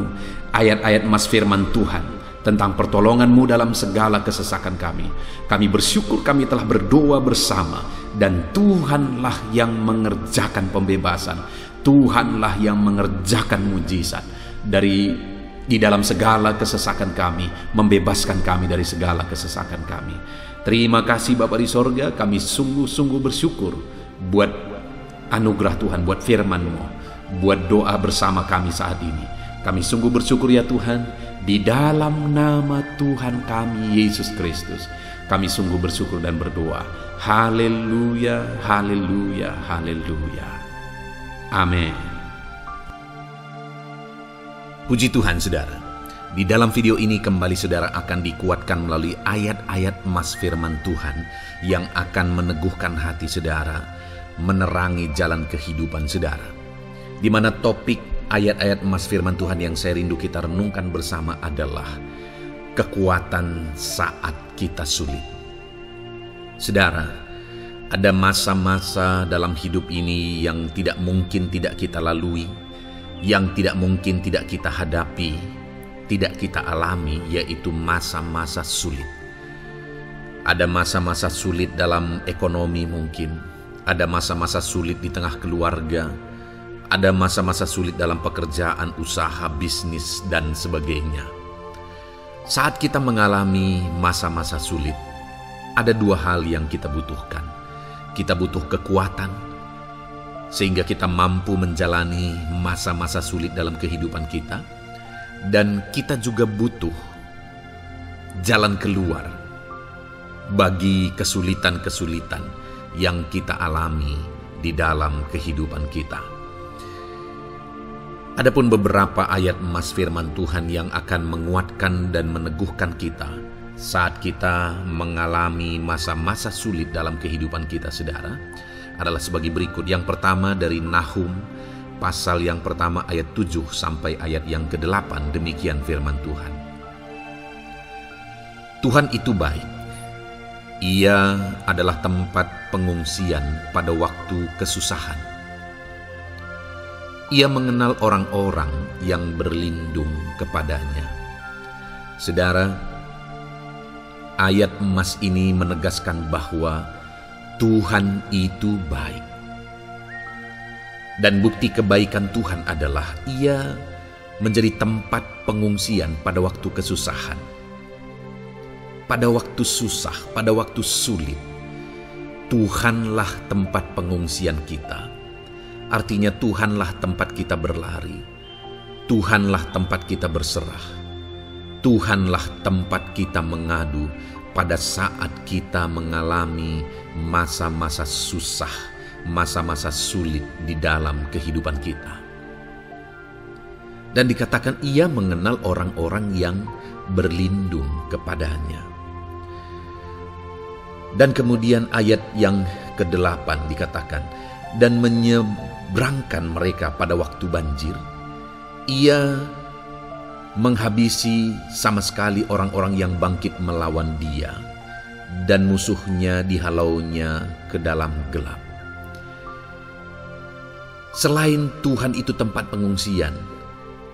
ayat-ayat Mas firman Tuhan tentang pertolongan-Mu dalam segala kesesakan kami. Kami bersyukur kami telah berdoa bersama, dan Tuhanlah yang mengerjakan pembebasan. Tuhanlah yang mengerjakan mujizat di dalam segala kesesakan kami, membebaskan kami dari segala kesesakan kami. Terima kasih Bapa di sorga, kami sungguh-sungguh bersyukur buat anugerah Tuhan, buat firman-Mu, buat doa bersama kami saat ini. Kami sungguh bersyukur ya Tuhan. Di dalam nama Tuhan kami Yesus Kristus, kami sungguh bersyukur dan berdoa. Haleluya, haleluya, haleluya. Amin. Puji Tuhan saudara. Di dalam video ini kembali saudara akan dikuatkan melalui ayat-ayat Mas firman Tuhan yang akan meneguhkan hati saudara, menerangi jalan kehidupan saudara. Di mana topik ayat-ayat Mas firman Tuhan yang saya rindu kita renungkan bersama adalah kekuatan saat kita sulit. Saudara, ada masa-masa dalam hidup ini yang tidak mungkin tidak kita lalui, yang tidak mungkin tidak kita hadapi, tidak kita alami, yaitu masa-masa sulit. Ada masa-masa sulit dalam ekonomi mungkin, ada masa-masa sulit di tengah keluarga, ada masa-masa sulit dalam pekerjaan, usaha, bisnis, dan sebagainya. Saat kita mengalami masa-masa sulit, ada dua hal yang kita butuhkan. Kita butuh kekuatan, sehingga kita mampu menjalani masa-masa sulit dalam kehidupan kita. Dan kita juga butuh jalan keluar bagi kesulitan-kesulitan yang kita alami di dalam kehidupan kita. Adapun beberapa ayat Mas firman Tuhan yang akan menguatkan dan meneguhkan kita saat kita mengalami masa-masa sulit dalam kehidupan kita saudara, adalah sebagai berikut. Yang pertama dari Nahum pasal yang pertama ayat 7 sampai ayat yang ke-8, demikian firman Tuhan. Tuhan itu baik. Ia adalah tempat pengungsian pada waktu kesusahan. Ia mengenal orang-orang yang berlindung kepadanya. Saudara, ayat emas ini menegaskan bahwa Tuhan itu baik. Dan bukti kebaikan Tuhan adalah Ia menjadi tempat pengungsian pada waktu kesusahan. Pada waktu susah, pada waktu sulit, Tuhanlah tempat pengungsian kita. Artinya Tuhanlah tempat kita berlari, Tuhanlah tempat kita berserah, Tuhanlah tempat kita mengadu pada saat kita mengalami masa-masa susah, masa-masa sulit di dalam kehidupan kita. Dan dikatakan Ia mengenal orang-orang yang berlindung kepadanya. Dan kemudian ayat yang ke-8 dikatakan, dan menyeberangkan mereka pada waktu banjir. Ia menghabisi sama sekali orang-orang yang bangkit melawan Dia, dan musuhnya dihalaunya ke dalam gelap. Selain Tuhan itu tempat pengungsian,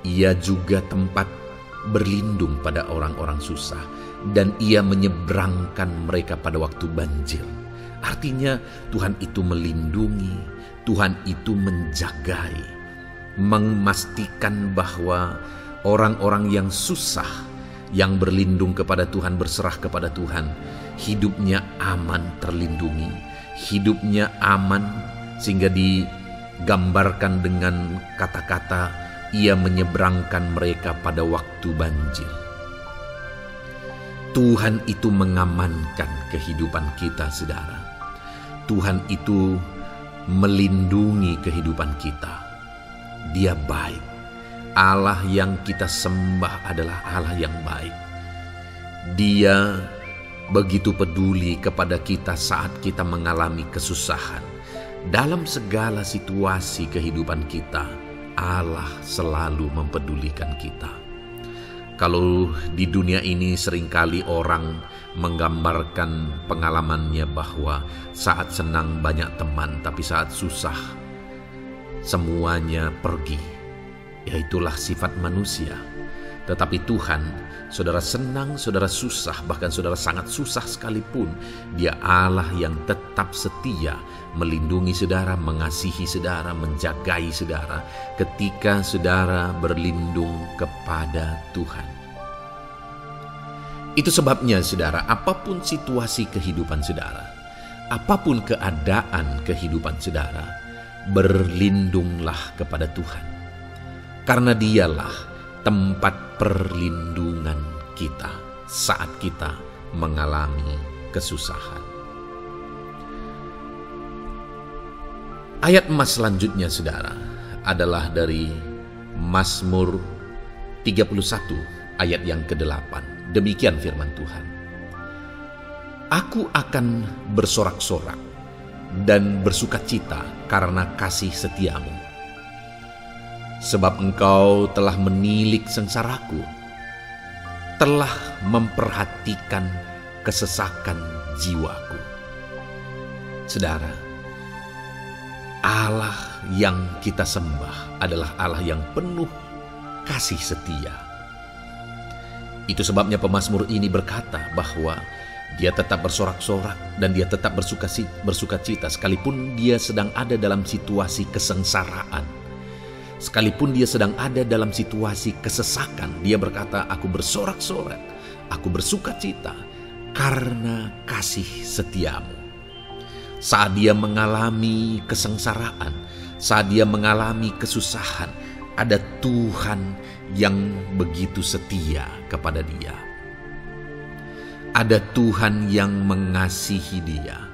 Ia juga tempat berlindung pada orang-orang susah, dan Ia menyeberangkan mereka pada waktu banjir. Artinya Tuhan itu melindungi, Tuhan itu menjagai, memastikan bahwa orang-orang yang susah, yang berlindung kepada Tuhan, berserah kepada Tuhan, hidupnya aman, terlindungi, hidupnya aman, sehingga digambarkan dengan kata-kata ia menyeberangkan mereka pada waktu banjir. Tuhan itu mengamankan kehidupan kita, saudara. Tuhan itu melindungi kehidupan kita. Dia baik. Allah yang kita sembah adalah Allah yang baik. Dia begitu peduli kepada kita saat kita mengalami kesusahan. Dalam segala situasi kehidupan kita, Allah selalu mempedulikan kita. Kalau di dunia ini seringkali orang menggambarkan pengalamannya bahwa saat senang banyak teman, tapi saat susah semuanya pergi. Ya, itulah sifat manusia. Tetapi Tuhan, saudara senang, saudara susah, bahkan saudara sangat susah sekalipun, Dia Allah yang tetap setia melindungi saudara, mengasihi saudara, menjagai saudara ketika saudara berlindung kepada Tuhan. Itu sebabnya saudara, apapun situasi kehidupan saudara, apapun keadaan kehidupan saudara, berlindunglah kepada Tuhan. Karena Dialah tempat perlindungan kita saat kita mengalami kesusahan. Ayat emas selanjutnya saudara adalah dari Mazmur 31 ayat yang ke-8. Demikian firman Tuhan. Aku akan bersorak-sorak dan bersukacita karena kasih setiamu. Sebab engkau telah menilik sengsaraku, telah memperhatikan kesesakan jiwaku. Saudara, Allah yang kita sembah adalah Allah yang penuh kasih setia. Itu sebabnya pemazmur ini berkata bahwa dia tetap bersorak-sorak dan dia tetap bersukacita sekalipun dia sedang ada dalam situasi kesengsaraan. Sekalipun dia sedang ada dalam situasi kesesakan, dia berkata, aku bersorak-sorak, aku bersukacita karena kasih setiamu. Saat dia mengalami kesengsaraan, saat dia mengalami kesusahan, ada Tuhan yang begitu setia kepada dia. Ada Tuhan yang mengasihi dia.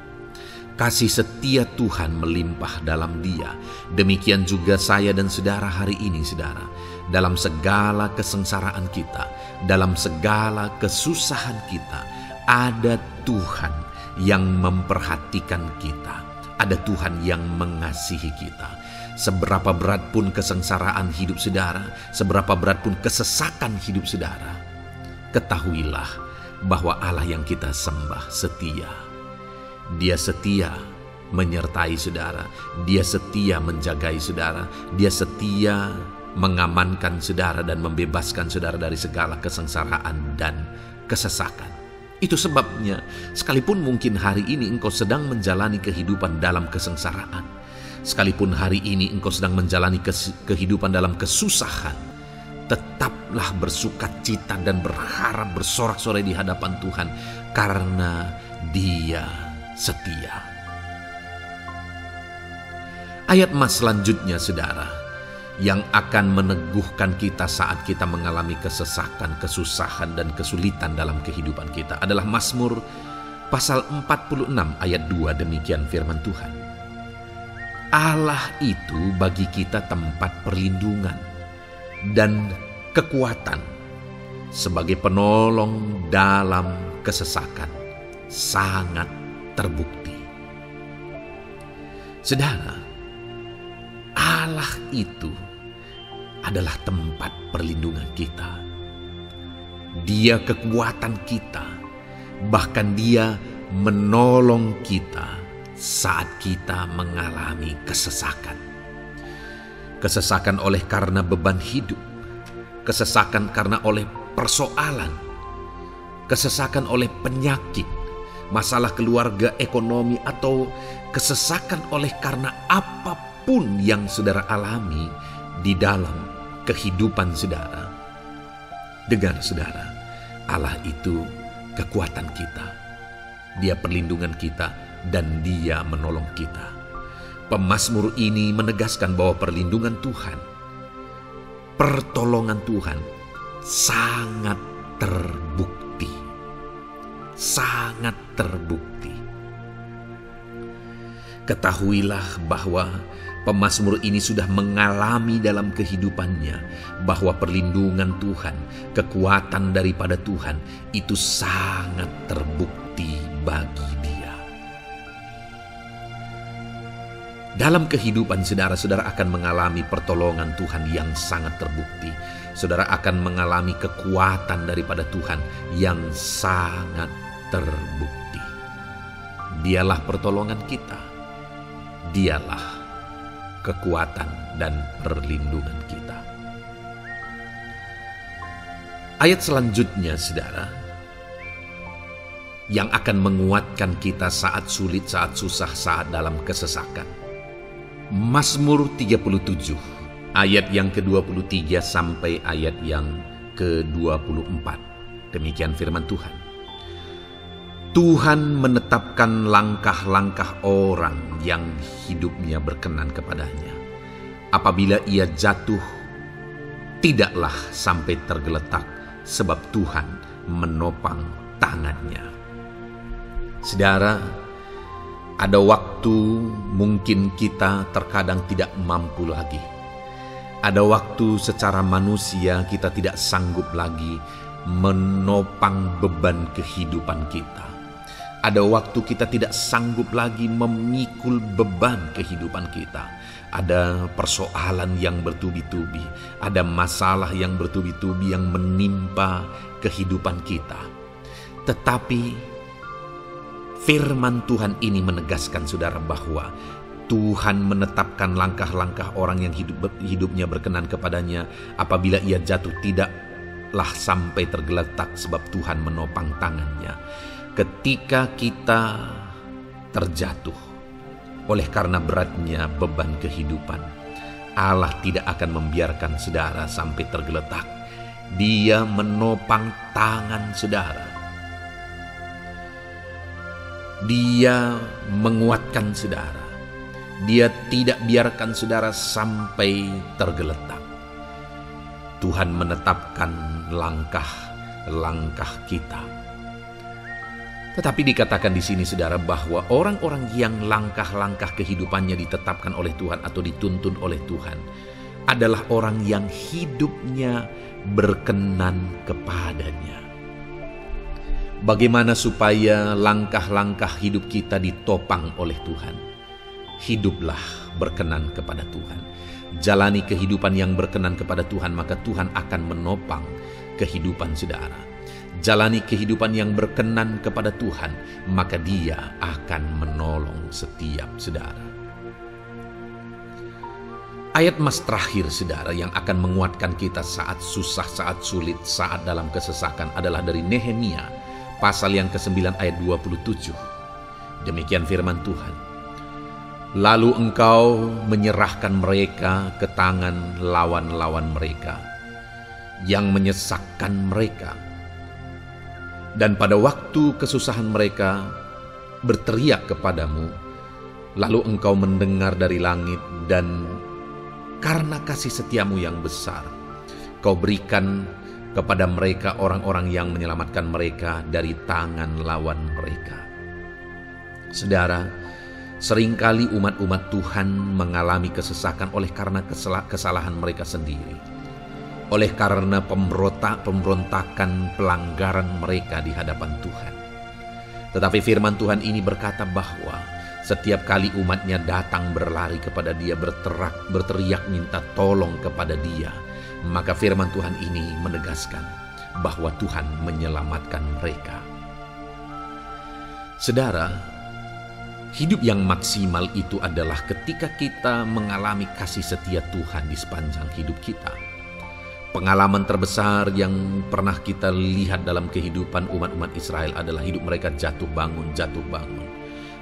Kasih setia Tuhan melimpah dalam dia. Demikian juga saya dan saudara hari ini, saudara. Dalam segala kesengsaraan kita, dalam segala kesusahan kita, ada Tuhan yang memperhatikan kita. Ada Tuhan yang mengasihi kita. Seberapa berat pun kesengsaraan hidup saudara, seberapa berat pun kesesakan hidup saudara, ketahuilah bahwa Allah yang kita sembah setia. Dia setia menyertai saudara, Dia setia menjagai saudara, Dia setia mengamankan saudara dan membebaskan saudara dari segala kesengsaraan dan kesesakan. Itu sebabnya sekalipun mungkin hari ini engkau sedang menjalani kehidupan dalam kesengsaraan, sekalipun hari ini engkau sedang menjalani kehidupan dalam kesusahan, tetaplah bersukacita dan berharap bersorak-sorai di hadapan Tuhan karena Dia setia. Ayat emas selanjutnya saudara, yang akan meneguhkan kita saat kita mengalami kesesakan, kesusahan dan kesulitan dalam kehidupan kita adalah Mazmur pasal 46 ayat 2. Demikian firman Tuhan. Allah itu bagi kita tempat perlindungan dan kekuatan sebagai penolong dalam kesesakan, sangat terbukti. Saudara, Allah itu adalah tempat perlindungan kita. Dia kekuatan kita, bahkan Dia menolong kita saat kita mengalami kesesakan. Kesesakan oleh karena beban hidup, kesesakan karena oleh persoalan, kesesakan oleh penyakit, masalah keluarga, ekonomi, atau kesesakan oleh karena apapun yang saudara alami di dalam kehidupan saudara. Dengar saudara, Allah itu kekuatan kita. Dia perlindungan kita dan Dia menolong kita. Pemazmur ini menegaskan bahwa perlindungan Tuhan, pertolongan Tuhan sangat terbukti. Sangat terbukti. Ketahuilah bahwa pemazmur ini sudah mengalami dalam kehidupannya bahwa perlindungan Tuhan, kekuatan daripada Tuhan itu sangat terbukti bagi dia. Dalam kehidupan saudara-saudara akan mengalami pertolongan Tuhan yang sangat terbukti. Saudara akan mengalami kekuatan daripada Tuhan yang sangat terbukti. Dialah pertolongan kita. Dialah kekuatan dan perlindungan kita. Ayat selanjutnya, saudara, yang akan menguatkan kita saat sulit, saat susah, saat dalam kesesakan. Mazmur 37, ayat yang ke-23 sampai ayat yang ke-24. Demikian firman Tuhan. Tuhan menetapkan langkah-langkah orang yang hidupnya berkenan kepadanya. Apabila ia jatuh, tidaklah sampai tergeletak, sebab Tuhan menopang tangannya. Saudara, ada waktu mungkin kita terkadang tidak mampu lagi. Ada waktu secara manusia kita tidak sanggup lagi menopang beban kehidupan kita. Ada waktu kita tidak sanggup lagi memikul beban kehidupan kita. Ada persoalan yang bertubi-tubi, ada masalah yang bertubi-tubi yang menimpa kehidupan kita. Tetapi firman Tuhan ini menegaskan saudara bahwa Tuhan menetapkan langkah-langkah orang yang hidupnya berkenan kepadanya. Apabila ia jatuh, tidaklah sampai tergeletak, sebab Tuhan menopang tangannya. Ketika kita terjatuh oleh karena beratnya beban kehidupan, Allah tidak akan membiarkan saudara sampai tergeletak. Dia menopang tangan saudara. Dia menguatkan saudara. Dia tidak biarkan saudara sampai tergeletak. Tuhan menetapkan langkah-langkah kita. Tetapi dikatakan di sini saudara bahwa orang-orang yang langkah-langkah kehidupannya ditetapkan oleh Tuhan atau dituntun oleh Tuhan adalah orang yang hidupnya berkenan kepadanya. Bagaimana supaya langkah-langkah hidup kita ditopang oleh Tuhan? Hiduplah berkenan kepada Tuhan. Jalani kehidupan yang berkenan kepada Tuhan, maka Tuhan akan menopang kehidupan saudara. Jalani kehidupan yang berkenan kepada Tuhan, maka Dia akan menolong setiap saudara. Ayat mas terakhir saudara yang akan menguatkan kita saat susah, saat sulit, saat dalam kesesakan adalah dari Nehemia pasal yang ke-9 ayat 27. Demikian firman Tuhan. Lalu engkau menyerahkan mereka ke tangan lawan-lawan mereka yang menyesakkan mereka. Dan pada waktu kesusahan mereka berteriak kepadamu, lalu engkau mendengar dari langit, dan karena kasih setiamu yang besar, kau berikan kepada mereka orang-orang yang menyelamatkan mereka dari tangan lawan mereka. Saudara, seringkali umat-umat Tuhan mengalami kesesakan oleh karena kesalahan mereka sendiri. Oleh karena pemberontakan, pelanggaran mereka di hadapan Tuhan. Tetapi firman Tuhan ini berkata bahwa setiap kali umatnya datang berlari kepada Dia, berteriak minta tolong kepada Dia, maka firman Tuhan ini menegaskan bahwa Tuhan menyelamatkan mereka. Saudara, hidup yang maksimal itu adalah ketika kita mengalami kasih setia Tuhan di sepanjang hidup kita. Pengalaman terbesar yang pernah kita lihat dalam kehidupan umat-umat Israel adalah hidup mereka jatuh bangun.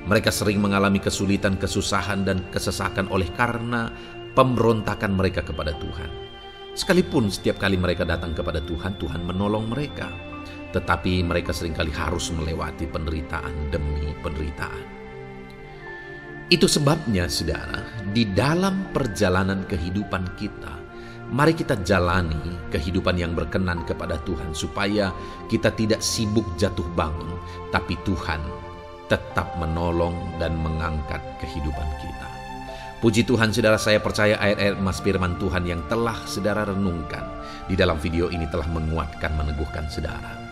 Mereka sering mengalami kesulitan, kesusahan, dan kesesakan oleh karena pemberontakan mereka kepada Tuhan. Sekalipun setiap kali mereka datang kepada Tuhan, Tuhan menolong mereka. tetapi mereka seringkali harus melewati penderitaan demi penderitaan. Itu sebabnya, saudara, di dalam perjalanan kehidupan kita, mari kita jalani kehidupan yang berkenan kepada Tuhan, supaya kita tidak sibuk jatuh bangun, tapi Tuhan tetap menolong dan mengangkat kehidupan kita. Puji Tuhan, saudara, saya percaya ayat-ayat emas firman Tuhan yang telah saudara renungkan di dalam video ini telah menguatkan, meneguhkan saudara.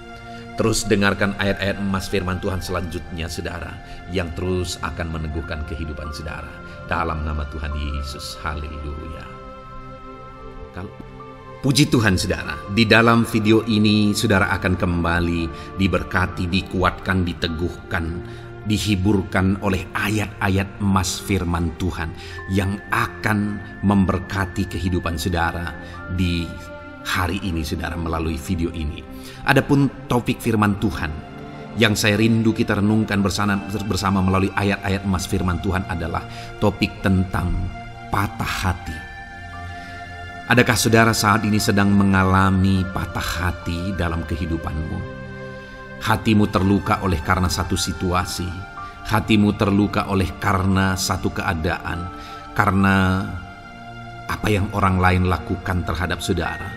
Terus dengarkan ayat-ayat emas firman Tuhan selanjutnya, saudara, yang terus akan meneguhkan kehidupan saudara. Dalam nama Tuhan Yesus, haleluya. Puji Tuhan, saudara, di dalam video ini saudara akan kembali diberkati, dikuatkan, diteguhkan, dihiburkan oleh ayat-ayat emas firman Tuhan yang akan memberkati kehidupan saudara di hari ini, saudara, melalui video ini. Adapun topik firman Tuhan yang saya rindu kita renungkan bersama melalui ayat-ayat emas firman Tuhan adalah topik tentang patah hati. Adakah saudara saat ini sedang mengalami patah hati dalam kehidupanmu? Hatimu terluka oleh karena satu situasi, hatimu terluka oleh karena satu keadaan, karena apa yang orang lain lakukan terhadap saudara.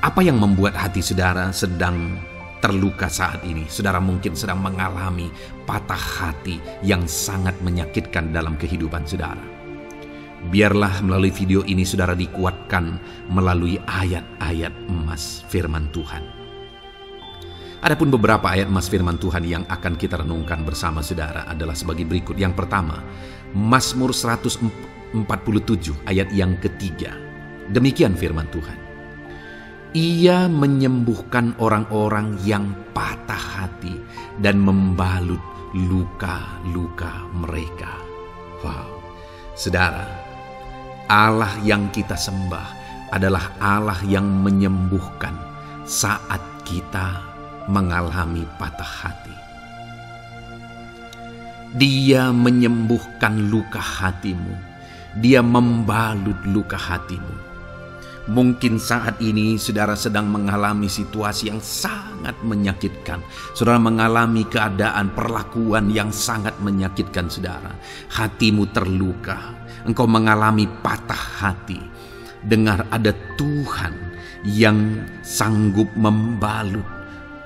Apa yang membuat hati saudara sedang terluka saat ini? Saudara mungkin sedang mengalami patah hati yang sangat menyakitkan dalam kehidupan saudara. Biarlah melalui video ini saudara dikuatkan melalui ayat-ayat emas firman Tuhan. Adapun beberapa ayat emas firman Tuhan yang akan kita renungkan bersama saudara adalah sebagai berikut. Yang pertama, Mazmur 147 ayat yang ketiga. Demikian firman Tuhan. Ia menyembuhkan orang-orang yang patah hati dan membalut luka-luka mereka. Wow, saudara, Allah yang kita sembah adalah Allah yang menyembuhkan saat kita mengalami patah hati. Dia menyembuhkan luka hatimu. Dia membalut luka hatimu. Mungkin saat ini saudara sedang mengalami situasi yang sangat menyakitkan. Saudara mengalami keadaan perlakuan yang sangat menyakitkan saudara. Hatimu terluka. Engkau mengalami patah hati. Dengar, ada Tuhan yang sanggup membalut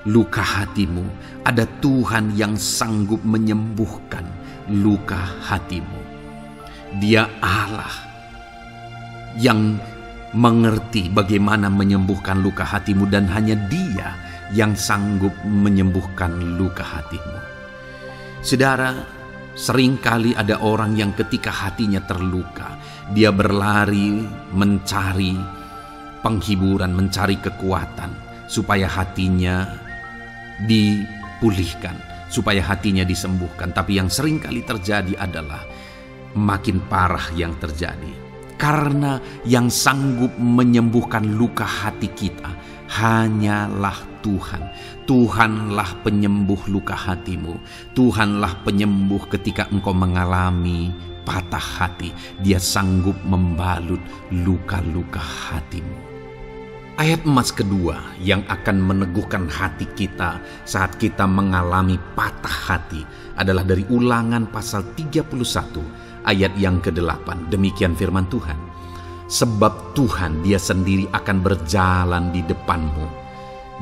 luka hatimu. Ada Tuhan yang sanggup menyembuhkan luka hatimu. Dia Allah yang mengerti bagaimana menyembuhkan luka hatimu, dan hanya Dia yang sanggup menyembuhkan luka hatimu. Saudara, seringkali ada orang yang ketika hatinya terluka, dia berlari mencari penghiburan, mencari kekuatan supaya hatinya dipulihkan, supaya hatinya disembuhkan. Tapi yang seringkali terjadi adalah makin parah yang terjadi. Karena yang sanggup menyembuhkan luka hati kita hanyalah Tuhan. Tuhanlah penyembuh luka hatimu. Tuhanlah penyembuh ketika engkau mengalami patah hati. Dia sanggup membalut luka-luka hatimu. Ayat emas kedua yang akan meneguhkan hati kita saat kita mengalami patah hati adalah dari Ulangan pasal 31 ayat yang ke-8. Demikian firman Tuhan. Sebab Tuhan Dia sendiri akan berjalan di depanmu.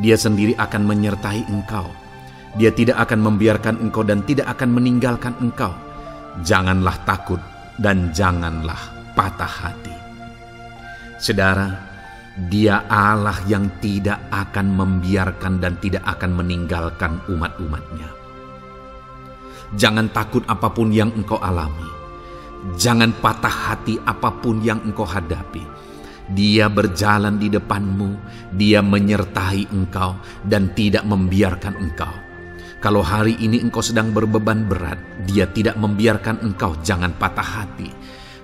Dia sendiri akan menyertai engkau. Dia tidak akan membiarkan engkau dan tidak akan meninggalkan engkau. Janganlah takut dan janganlah patah hati. Saudara, Dia Allah yang tidak akan membiarkan dan tidak akan meninggalkan umat-umatnya. Jangan takut apapun yang engkau alami. Jangan patah hati apapun yang engkau hadapi. Dia berjalan di depanmu. Dia menyertai engkau dan tidak membiarkan engkau. Kalau hari ini engkau sedang berbeban berat, Dia tidak membiarkan engkau. Jangan patah hati.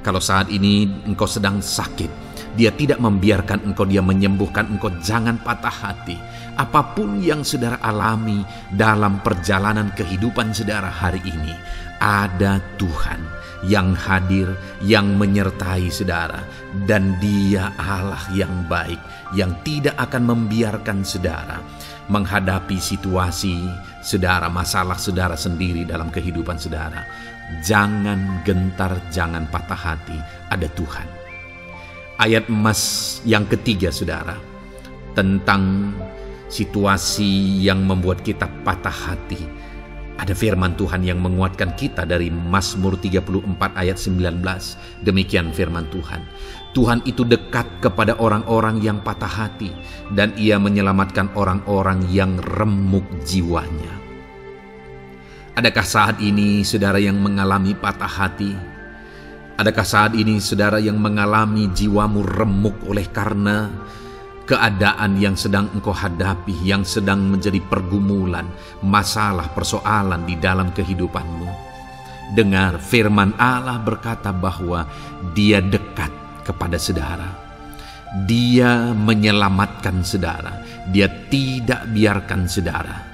Kalau saat ini engkau sedang sakit, Dia tidak membiarkan engkau. Dia menyembuhkan engkau. Jangan patah hati. Apapun yang saudara alami dalam perjalanan kehidupan saudara hari ini, ada Tuhan yang hadir, yang menyertai saudara. Dan Dia Allah yang baik, yang tidak akan membiarkan saudara menghadapi situasi saudara, masalah saudara sendiri dalam kehidupan saudara. Jangan gentar, jangan patah hati, ada Tuhan. Ayat emas yang ketiga saudara, tentang situasi yang membuat kita patah hati. Ada firman Tuhan yang menguatkan kita dari Mazmur 34 ayat 19. Demikian firman Tuhan. Tuhan itu dekat kepada orang-orang yang patah hati, dan Ia menyelamatkan orang-orang yang remuk jiwanya. Adakah saat ini saudara yang mengalami patah hati? Adakah saat ini saudara yang mengalami jiwamu remuk oleh karena keadaan yang sedang engkau hadapi, yang sedang menjadi pergumulan, masalah, persoalan di dalam kehidupanmu? Dengar, firman Allah berkata bahwa Dia dekat kepada saudara. Dia menyelamatkan saudara. Dia tidak biarkan saudara.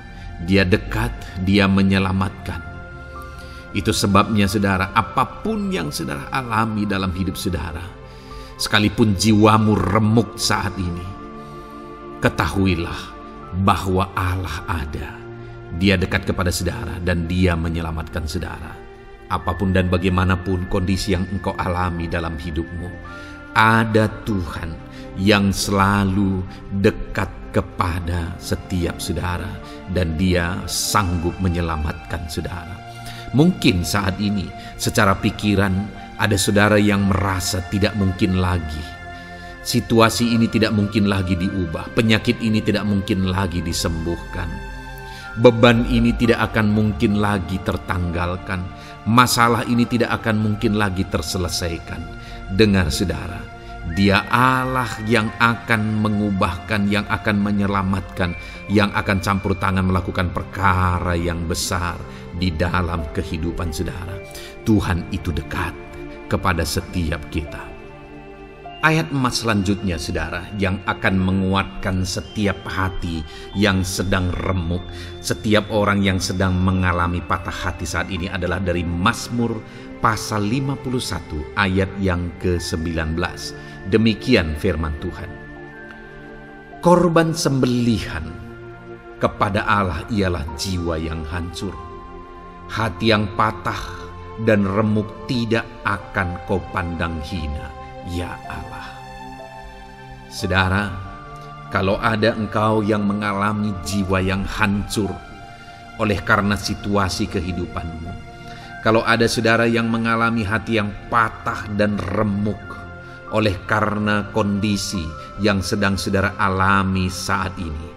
Dia dekat, Dia menyelamatkan. Itu sebabnya saudara, apapun yang saudara alami dalam hidup saudara, sekalipun jiwamu remuk saat ini, ketahuilah bahwa Allah ada. Dia dekat kepada saudara dan Dia menyelamatkan saudara. Apapun dan bagaimanapun kondisi yang engkau alami dalam hidupmu, ada Tuhan yang selalu dekat kepada setiap saudara, dan Dia sanggup menyelamatkan saudara. Mungkin saat ini secara pikiran ada saudara yang merasa tidak mungkin lagi. Situasi ini tidak mungkin lagi diubah. Penyakit ini tidak mungkin lagi disembuhkan. Beban ini tidak akan mungkin lagi tertanggalkan. Masalah ini tidak akan mungkin lagi terselesaikan. Dengar saudara, Dia Allah yang akan mengubahkan, yang akan menyelamatkan, yang akan campur tangan melakukan perkara yang besar di dalam kehidupan saudara. Tuhan itu dekat kepada setiap kita. Ayat emas selanjutnya saudara, yang akan menguatkan setiap hati yang sedang remuk, setiap orang yang sedang mengalami patah hati saat ini adalah dari Mazmur pasal 51 ayat yang ke-19. Demikian firman Tuhan. Korban sembelihan kepada Allah ialah jiwa yang hancur. Hati yang patah dan remuk tidak akan kau pandang hina, ya Allah. Saudara, kalau ada engkau yang mengalami jiwa yang hancur oleh karena situasi kehidupanmu, kalau ada saudara yang mengalami hati yang patah dan remuk oleh karena kondisi yang sedang saudara alami saat ini,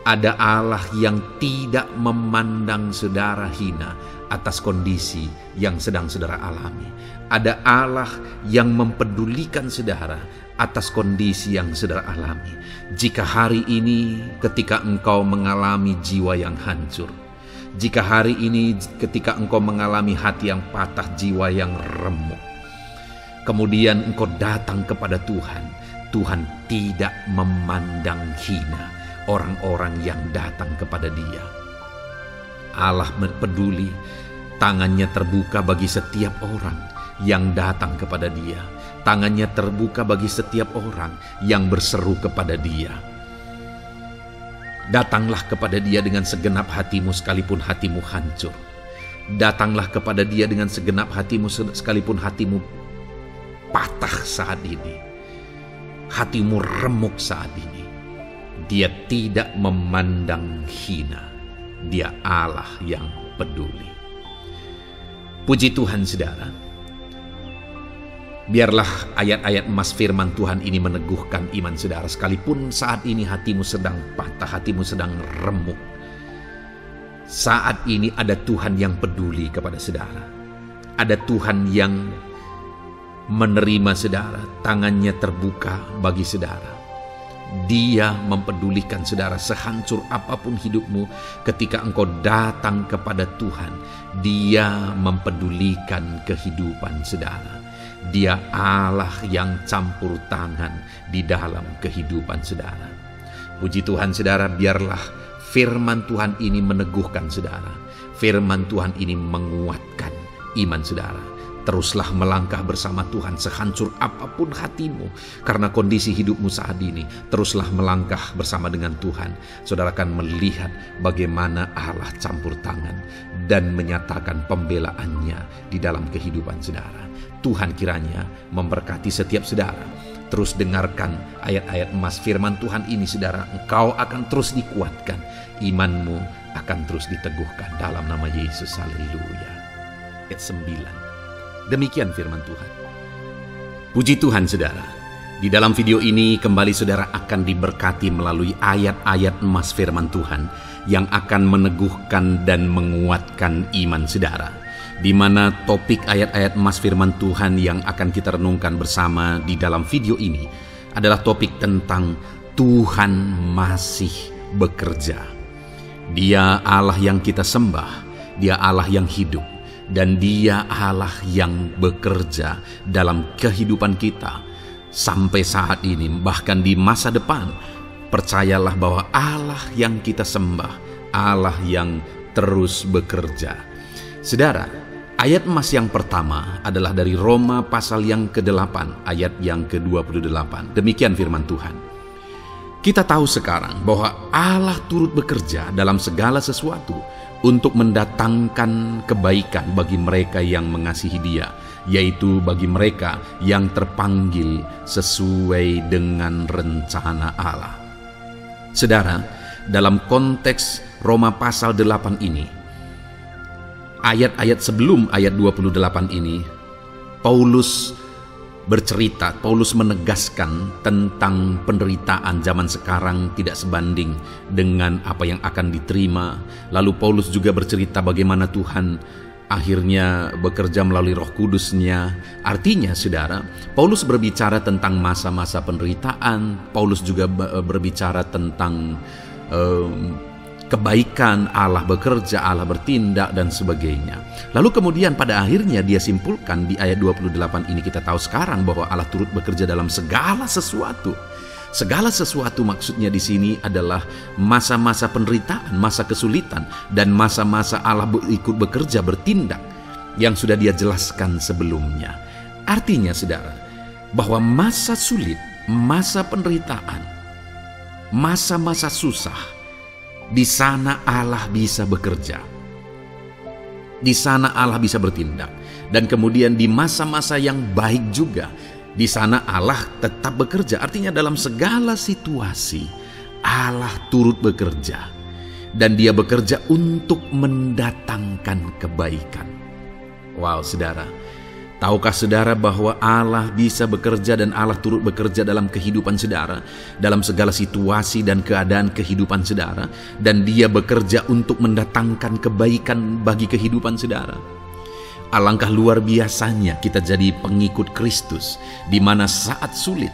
ada Allah yang tidak memandang saudara hina atas kondisi yang sedang saudara alami. Ada Allah yang mempedulikan saudara atas kondisi yang saudara alami. Jika hari ini ketika engkau mengalami jiwa yang hancur, jika hari ini ketika engkau mengalami hati yang patah, jiwa yang remuk, kemudian engkau datang kepada Tuhan, Tuhan tidak memandang hina orang-orang yang datang kepada Dia. Allah peduli, tangannya terbuka bagi setiap orang yang datang kepada Dia. Tangannya terbuka bagi setiap orang yang berseru kepada Dia. Datanglah kepada Dia dengan segenap hatimu sekalipun hatimu hancur. Datanglah kepada Dia dengan segenap hatimu sekalipun hatimu patah saat ini. Hatimu remuk saat ini. Dia tidak memandang hina. Dia Allah yang peduli. Puji Tuhan saudara. Biarlah ayat-ayat emas firman Tuhan ini meneguhkan iman saudara. Sekalipun saat ini hatimu sedang patah, hatimu sedang remuk, saat ini ada Tuhan yang peduli kepada saudara. Ada Tuhan yang menerima saudara, tangannya terbuka bagi saudara. Dia mempedulikan saudara sehancur apapun hidupmu. Ketika engkau datang kepada Tuhan, Dia mempedulikan kehidupan saudara. Dia Allah yang campur tangan di dalam kehidupan saudara. Puji Tuhan saudara, biarlah firman Tuhan ini meneguhkan saudara. Firman Tuhan ini menguatkan iman saudara. teruslah melangkah bersama Tuhan sehancur apapun hatimu karena kondisi hidupmu saat ini. Teruslah melangkah bersama dengan Tuhan. Saudara akan melihat bagaimana Allah campur tangan dan menyatakan pembelaannya di dalam kehidupan saudara. Tuhan kiranya memberkati setiap saudara. Terus dengarkan ayat-ayat emas firman Tuhan ini saudara. Engkau akan terus dikuatkan. Imanmu akan terus diteguhkan dalam nama Yesus. Haleluya. Ayat 9. Demikian firman Tuhan. Puji Tuhan saudara. Di dalam video ini kembali saudara akan diberkati melalui ayat-ayat emas firman Tuhan yang akan meneguhkan dan menguatkan iman saudara. Di mana topik ayat-ayat emas firman Tuhan yang akan kita renungkan bersama di dalam video ini adalah topik tentang Tuhan masih bekerja. Dia Allah yang kita sembah, Dia Allah yang hidup, dan Dia Allah yang bekerja dalam kehidupan kita sampai saat ini, bahkan di masa depan. Percayalah bahwa Allah yang kita sembah, Allah yang terus bekerja. Saudara, ayat emas yang pertama adalah dari Roma pasal yang ke-8 ayat yang ke-28. Demikian firman Tuhan. Kita tahu sekarang bahwa Allah turut bekerja dalam segala sesuatu untuk mendatangkan kebaikan bagi mereka yang mengasihi Dia, yaitu bagi mereka yang terpanggil sesuai dengan rencana Allah. Saudara, dalam konteks Roma pasal 8 ini, ayat-ayat sebelum ayat 28 ini, Paulus bercerita, Paulus menegaskan tentang penderitaan zaman sekarang tidak sebanding dengan apa yang akan diterima. Lalu Paulus juga bercerita bagaimana Tuhan akhirnya bekerja melalui Roh Kudus-Nya. Artinya saudara, Paulus berbicara tentang masa-masa penderitaan. Paulus juga berbicara tentang kebaikan, Allah bekerja, Allah bertindak dan sebagainya. Lalu kemudian pada akhirnya dia simpulkan di ayat 28 ini, kita tahu sekarang bahwa Allah turut bekerja dalam segala sesuatu. Segala sesuatu maksudnya di sini adalah masa-masa penderitaan, masa kesulitan, dan masa-masa Allah ikut bekerja, bertindak yang sudah Dia jelaskan sebelumnya. Artinya saudara, bahwa masa sulit, masa penderitaan, masa-masa susah, di sana Allah bisa bekerja. Di sana Allah bisa bertindak. Dan kemudian di masa-masa yang baik juga, di sana Allah tetap bekerja. Artinya dalam segala situasi Allah turut bekerja. Dan Dia bekerja untuk mendatangkan kebaikan. Wow saudara, tahukah saudara bahwa Allah bisa bekerja dan Allah turut bekerja dalam kehidupan saudara, dalam segala situasi dan keadaan kehidupan saudara, dan Dia bekerja untuk mendatangkan kebaikan bagi kehidupan saudara. Alangkah luar biasanya kita jadi pengikut Kristus, di mana saat sulit,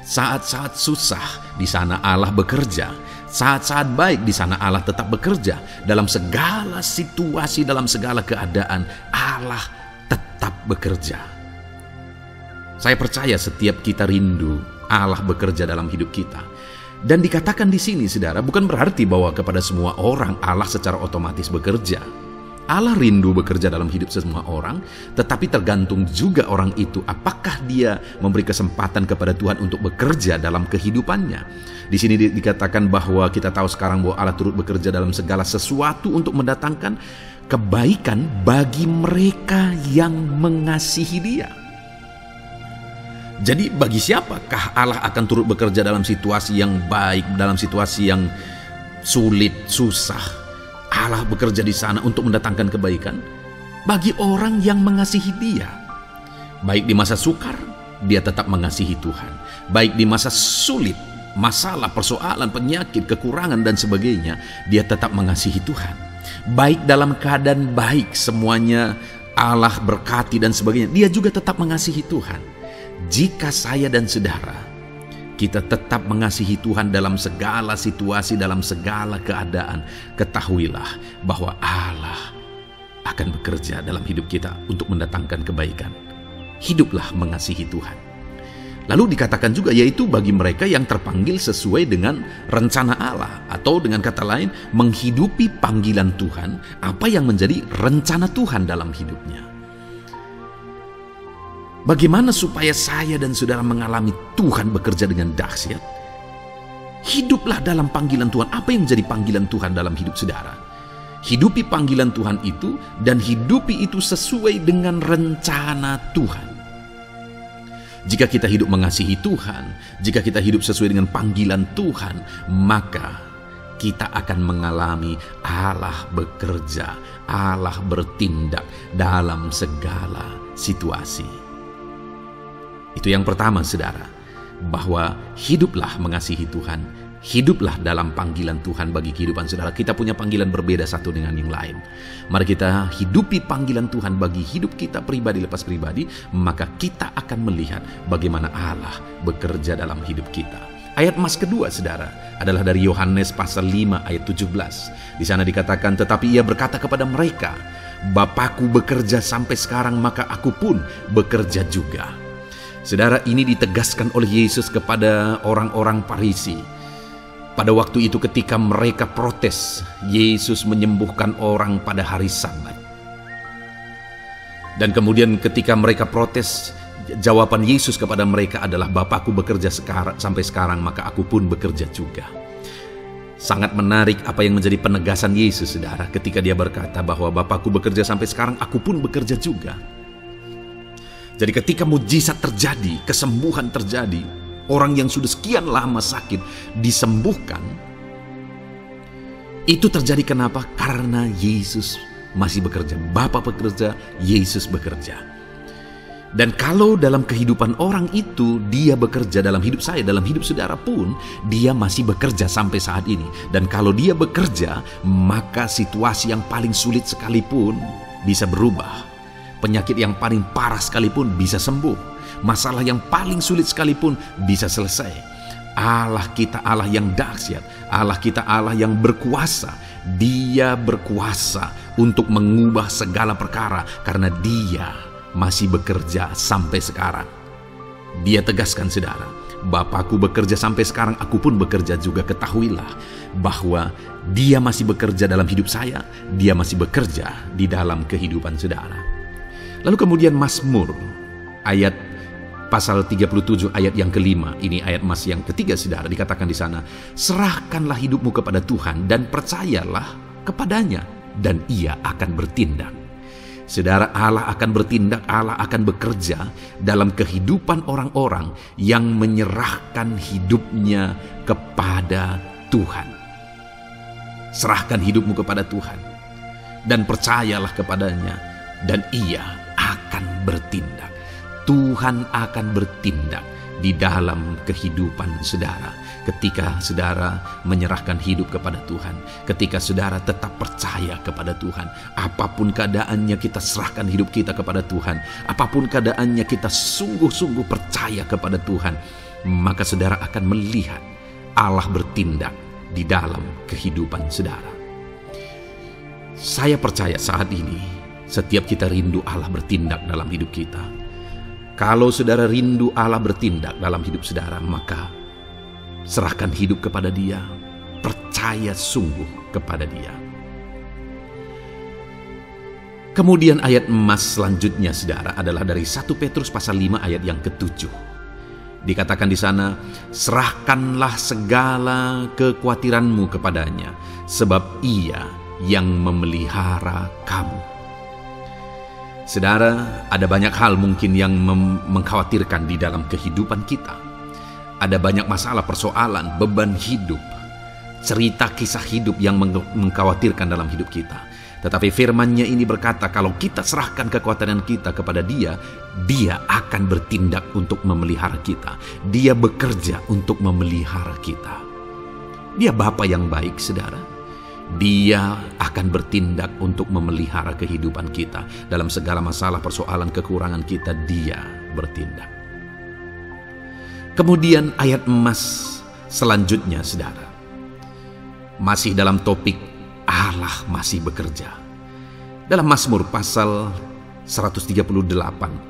saat-saat susah, di sana Allah bekerja. Saat-saat baik, di sana Allah tetap bekerja. Dalam segala situasi, dalam segala keadaan, Allah tetap bekerja. Saya percaya setiap kita rindu Allah bekerja dalam hidup kita. Dan dikatakan di sini saudara, bukan berarti bahwa kepada semua orang Allah secara otomatis bekerja. Allah rindu bekerja dalam hidup semua orang, tetapi tergantung juga orang itu apakah dia memberi kesempatan kepada Tuhan untuk bekerja dalam kehidupannya. Di sini dikatakan bahwa kita tahu sekarang bahwa Allah turut bekerja dalam segala sesuatu untuk mendatangkan kebaikan bagi mereka yang mengasihi Dia. Jadi bagi siapakah Allah akan turut bekerja dalam situasi yang baik, dalam situasi yang sulit, susah? Allah bekerja di sana untuk mendatangkan kebaikan bagi orang yang mengasihi Dia. Baik di masa sukar, dia tetap mengasihi Tuhan. Baik di masa sulit, masalah, persoalan, penyakit, kekurangan dan sebagainya, dia tetap mengasihi Tuhan. Baik dalam keadaan baik, semuanya Allah berkati dan sebagainya, dia juga tetap mengasihi Tuhan. Jika saya dan saudara kita tetap mengasihi Tuhan dalam segala situasi, dalam segala keadaan, ketahuilah bahwa Allah akan bekerja dalam hidup kita untuk mendatangkan kebaikan. Hiduplah mengasihi Tuhan. Lalu dikatakan juga, yaitu bagi mereka yang terpanggil sesuai dengan rencana Allah, atau dengan kata lain, menghidupi panggilan Tuhan, apa yang menjadi rencana Tuhan dalam hidupnya. Bagaimana supaya saya dan saudara mengalami Tuhan bekerja dengan dahsyat? Hiduplah dalam panggilan Tuhan. Apa yang menjadi panggilan Tuhan dalam hidup saudara? Hidupi panggilan Tuhan itu, dan hidupi itu sesuai dengan rencana Tuhan. Jika kita hidup mengasihi Tuhan, jika kita hidup sesuai dengan panggilan Tuhan, maka kita akan mengalami Allah bekerja, Allah bertindak dalam segala situasi. Itu yang pertama, saudara, bahwa hiduplah mengasihi Tuhan, hiduplah dalam panggilan Tuhan bagi kehidupan saudara. Kita punya panggilan berbeda satu dengan yang lain. Mari kita hidupi panggilan Tuhan bagi hidup kita pribadi lepas pribadi, maka kita akan melihat bagaimana Allah bekerja dalam hidup kita. Ayat emas kedua, saudara, adalah dari Yohanes pasal 5 ayat 17. Di sana dikatakan, tetapi ia berkata kepada mereka, Bapakku bekerja sampai sekarang, maka aku pun bekerja juga. Saudara, ini ditegaskan oleh Yesus kepada orang-orang Farisi. Pada waktu itu ketika mereka protes, Yesus menyembuhkan orang pada hari Sabat. Dan kemudian ketika mereka protes, jawaban Yesus kepada mereka adalah, Bapakku bekerja sampai sekarang, maka aku pun bekerja juga. Sangat menarik apa yang menjadi penegasan Yesus, saudara, ketika dia berkata bahwa Bapakku bekerja sampai sekarang, aku pun bekerja juga. Jadi ketika mujizat terjadi, kesembuhan terjadi, orang yang sudah sekian lama sakit disembuhkan, itu terjadi kenapa? Karena Yesus masih bekerja. Bapa bekerja, Yesus bekerja. Dan kalau dalam kehidupan orang itu dia bekerja, dalam hidup saya, dalam hidup saudara pun, dia masih bekerja sampai saat ini. Dan kalau dia bekerja, maka situasi yang paling sulit sekalipun bisa berubah. Penyakit yang paling parah sekalipun bisa sembuh. Masalah yang paling sulit sekalipun bisa selesai. Allah kita Allah yang dahsyat. Allah kita Allah yang berkuasa. Dia berkuasa untuk mengubah segala perkara karena dia masih bekerja sampai sekarang. Dia tegaskan, saudara, Bapakku bekerja sampai sekarang, aku pun bekerja juga. Ketahuilah bahwa dia masih bekerja dalam hidup saya, dia masih bekerja di dalam kehidupan saudara. Lalu kemudian Mazmur ayat pasal 37 ayat yang kelima, ini ayat emas yang ketiga, saudara, dikatakan di sana, serahkanlah hidupmu kepada Tuhan dan percayalah kepadanya dan ia akan bertindak. Saudara, Allah akan bertindak, Allah akan bekerja dalam kehidupan orang-orang yang menyerahkan hidupnya kepada Tuhan. Serahkan hidupmu kepada Tuhan dan percayalah kepadanya dan ia akan bertindak. Tuhan akan bertindak di dalam kehidupan saudara. Ketika saudara menyerahkan hidup kepada Tuhan, ketika saudara tetap percaya kepada Tuhan, apapun keadaannya kita serahkan hidup kita kepada Tuhan, apapun keadaannya kita sungguh-sungguh percaya kepada Tuhan, maka saudara akan melihat Allah bertindak di dalam kehidupan saudara. Saya percaya saat ini setiap kita rindu Allah bertindak dalam hidup kita. Kalau saudara rindu Allah bertindak dalam hidup saudara, maka serahkan hidup kepada Dia, percaya sungguh kepada Dia. Kemudian ayat emas selanjutnya, saudara, adalah dari 1 Petrus pasal 5 ayat yang ke-7. Dikatakan di sana, serahkanlah segala kekhawatiranmu kepadanya, sebab Ia yang memelihara kamu. Saudara, ada banyak hal mungkin yang mengkhawatirkan di dalam kehidupan kita. Ada banyak masalah, persoalan, beban hidup, cerita kisah hidup yang mengkhawatirkan dalam hidup kita. Tetapi firman-Nya ini berkata, kalau kita serahkan kekhawatiran kita kepada Dia, Dia akan bertindak untuk memelihara kita. Dia bekerja untuk memelihara kita. Dia Bapa yang baik, saudara. Dia akan bertindak untuk memelihara kehidupan kita. Dalam segala masalah, persoalan, kekurangan kita, Dia bertindak. Kemudian ayat emas selanjutnya, saudara, masih dalam topik Allah masih bekerja. Dalam Mazmur pasal 138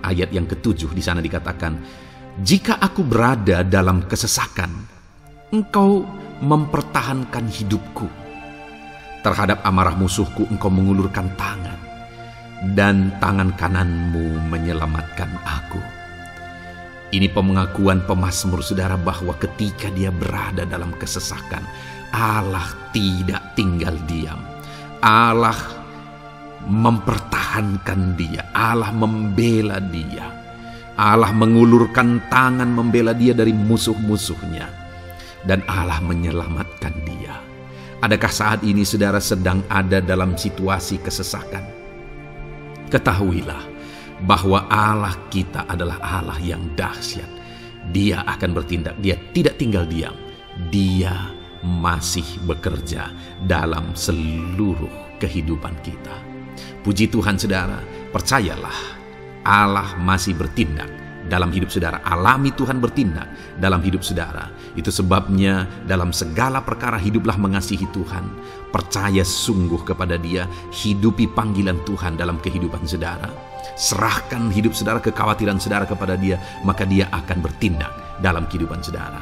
ayat yang ke-7, di sana dikatakan, jika aku berada dalam kesesakan, Engkau mempertahankan hidupku. Terhadap amarah musuhku Engkau mengulurkan tangan, dan tangan kananmu menyelamatkan aku. Ini pengakuan pemazmur saudara bahwa ketika dia berada dalam kesesakan, Allah tidak tinggal diam. Allah mempertahankan dia, Allah membela dia, Allah mengulurkan tangan membela dia dari musuh-musuhnya, dan Allah menyelamatkan dia. Adakah saat ini saudara sedang ada dalam situasi kesesakan? Ketahuilah bahwa Allah kita adalah Allah yang dahsyat. Dia akan bertindak, dia tidak tinggal diam. Dia masih bekerja dalam seluruh kehidupan kita. Puji Tuhan saudara, percayalah Allah masih bertindak dalam hidup saudara. Alami Tuhan bertindak dalam hidup saudara. Itu sebabnya dalam segala perkara hiduplah mengasihi Tuhan. Percaya sungguh kepada Dia, hidupi panggilan Tuhan dalam kehidupan saudara. Serahkan hidup saudara, kekhawatiran saudara kepada Dia, maka Dia akan bertindak dalam kehidupan saudara.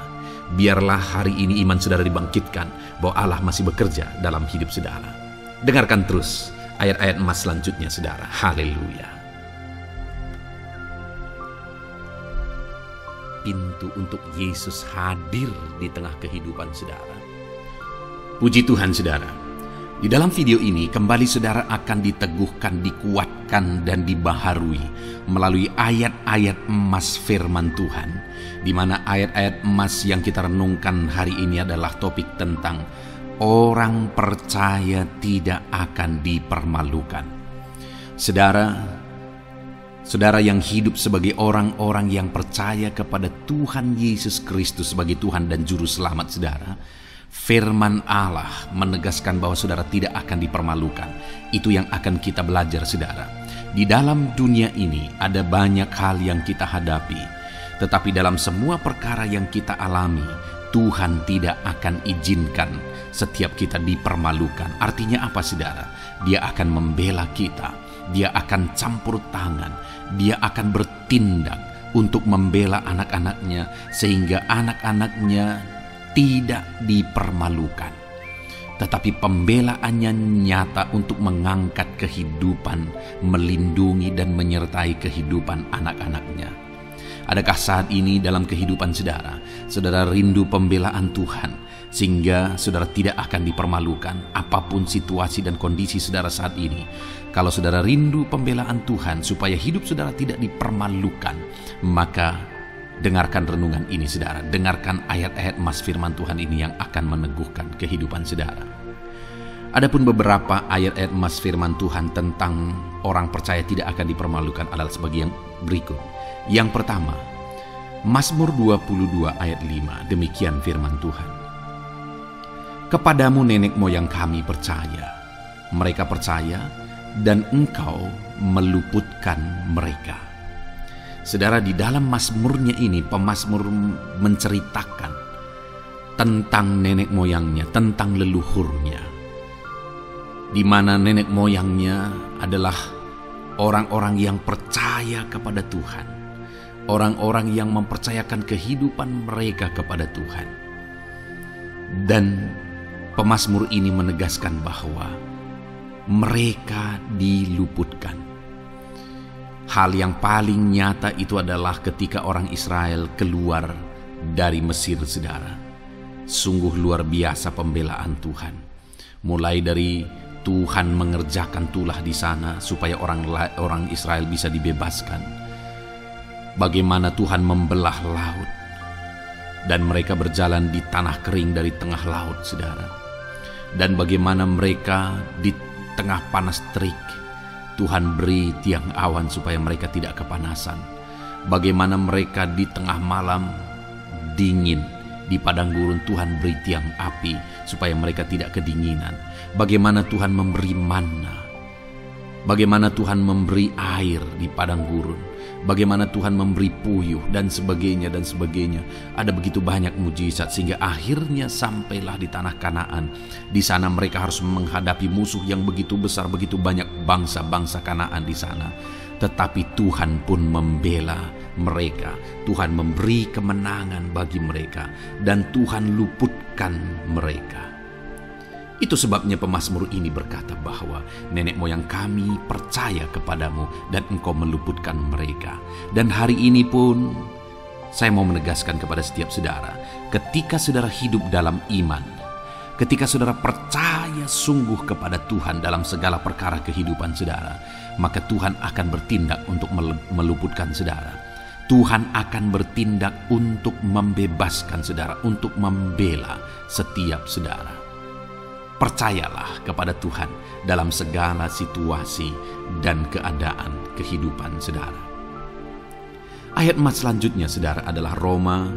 Biarlah hari ini iman saudara dibangkitkan bahwa Allah masih bekerja dalam hidup saudara. Dengarkan terus ayat-ayat emas selanjutnya saudara. Haleluya. Pintu untuk Yesus hadir di tengah kehidupan saudara. Puji Tuhan saudara. Di dalam video ini kembali saudara akan diteguhkan, dikuatkan dan dibaharui melalui ayat-ayat emas firman Tuhan, di mana ayat-ayat emas yang kita renungkan hari ini adalah topik tentang orang percaya tidak akan dipermalukan. Saudara yang hidup sebagai orang-orang yang percaya kepada Tuhan Yesus Kristus sebagai Tuhan dan Juru Selamat saudara, firman Allah menegaskan bahwa saudara tidak akan dipermalukan. Itu yang akan kita belajar saudara. Di dalam dunia ini ada banyak hal yang kita hadapi, tetapi dalam semua perkara yang kita alami, Tuhan tidak akan izinkan setiap kita dipermalukan. Artinya apa saudara? Dia akan membela kita, Dia akan campur tangan, Dia akan bertindak untuk membela anak-anaknya sehingga anak-anaknya tidak dipermalukan. Tetapi pembelaannya nyata untuk mengangkat kehidupan, melindungi dan menyertai kehidupan anak-anaknya. Adakah saat ini dalam kehidupan saudara rindu pembelaan Tuhan sehingga saudara tidak akan dipermalukan apapun situasi dan kondisi saudara saat ini? Kalau saudara rindu pembelaan Tuhan supaya hidup saudara tidak dipermalukan, maka dengarkan renungan ini saudara. Dengarkan ayat-ayat emas firman Tuhan ini yang akan meneguhkan kehidupan saudara. Adapun beberapa ayat-ayat emas firman Tuhan tentang orang percaya tidak akan dipermalukan adalah sebagai yang berikut. Yang pertama, Mazmur 22 ayat 5, demikian firman Tuhan. Kepadamu nenek moyang kami percaya, mereka percaya dan Engkau meluputkan mereka. Saudara, di dalam mazmurnya ini pemazmur menceritakan tentang nenek moyangnya, tentang leluhurnya, di mana nenek moyangnya adalah orang-orang yang percaya kepada Tuhan, orang-orang yang mempercayakan kehidupan mereka kepada Tuhan. Dan pemazmur ini menegaskan bahwa mereka diluputkan. Hal yang paling nyata itu adalah ketika orang Israel keluar dari Mesir saudara. Sungguh luar biasa pembelaan Tuhan. Mulai dari Tuhan mengerjakan tulah di sana supaya orang Israel bisa dibebaskan. Bagaimana Tuhan membelah laut dan mereka berjalan di tanah kering dari tengah laut saudara. Dan bagaimana mereka di tengah panas terik Tuhan beri tiang awan supaya mereka tidak kepanasan. Bagaimana mereka di tengah malam dingin di padang gurun Tuhan beri tiang api supaya mereka tidak kedinginan. Bagaimana Tuhan memberi manna, bagaimana Tuhan memberi air di padang gurun, bagaimana Tuhan memberi puyuh dan sebagainya dan sebagainya. Ada begitu banyak mujizat sehingga akhirnya sampailah di tanah Kanaan. Di sana mereka harus menghadapi musuh yang begitu besar, begitu banyak bangsa-bangsa Kanaan di sana. Tetapi Tuhan pun membela mereka. Tuhan memberi kemenangan bagi mereka dan Tuhan luputkan mereka. Itu sebabnya pemazmur ini berkata bahwa nenek moyang kami percaya kepadamu dan Engkau meluputkan mereka. Dan hari ini pun Saya mau menegaskan kepada setiap saudara, ketika saudara hidup dalam iman, ketika saudara percaya sungguh kepada Tuhan dalam segala perkara kehidupan saudara, maka Tuhan akan bertindak untuk meluputkan saudara. Tuhan akan bertindak untuk membebaskan saudara, untuk membela setiap saudara. Percayalah kepada Tuhan dalam segala situasi dan keadaan kehidupan saudara. Ayat emas selanjutnya saudara adalah Roma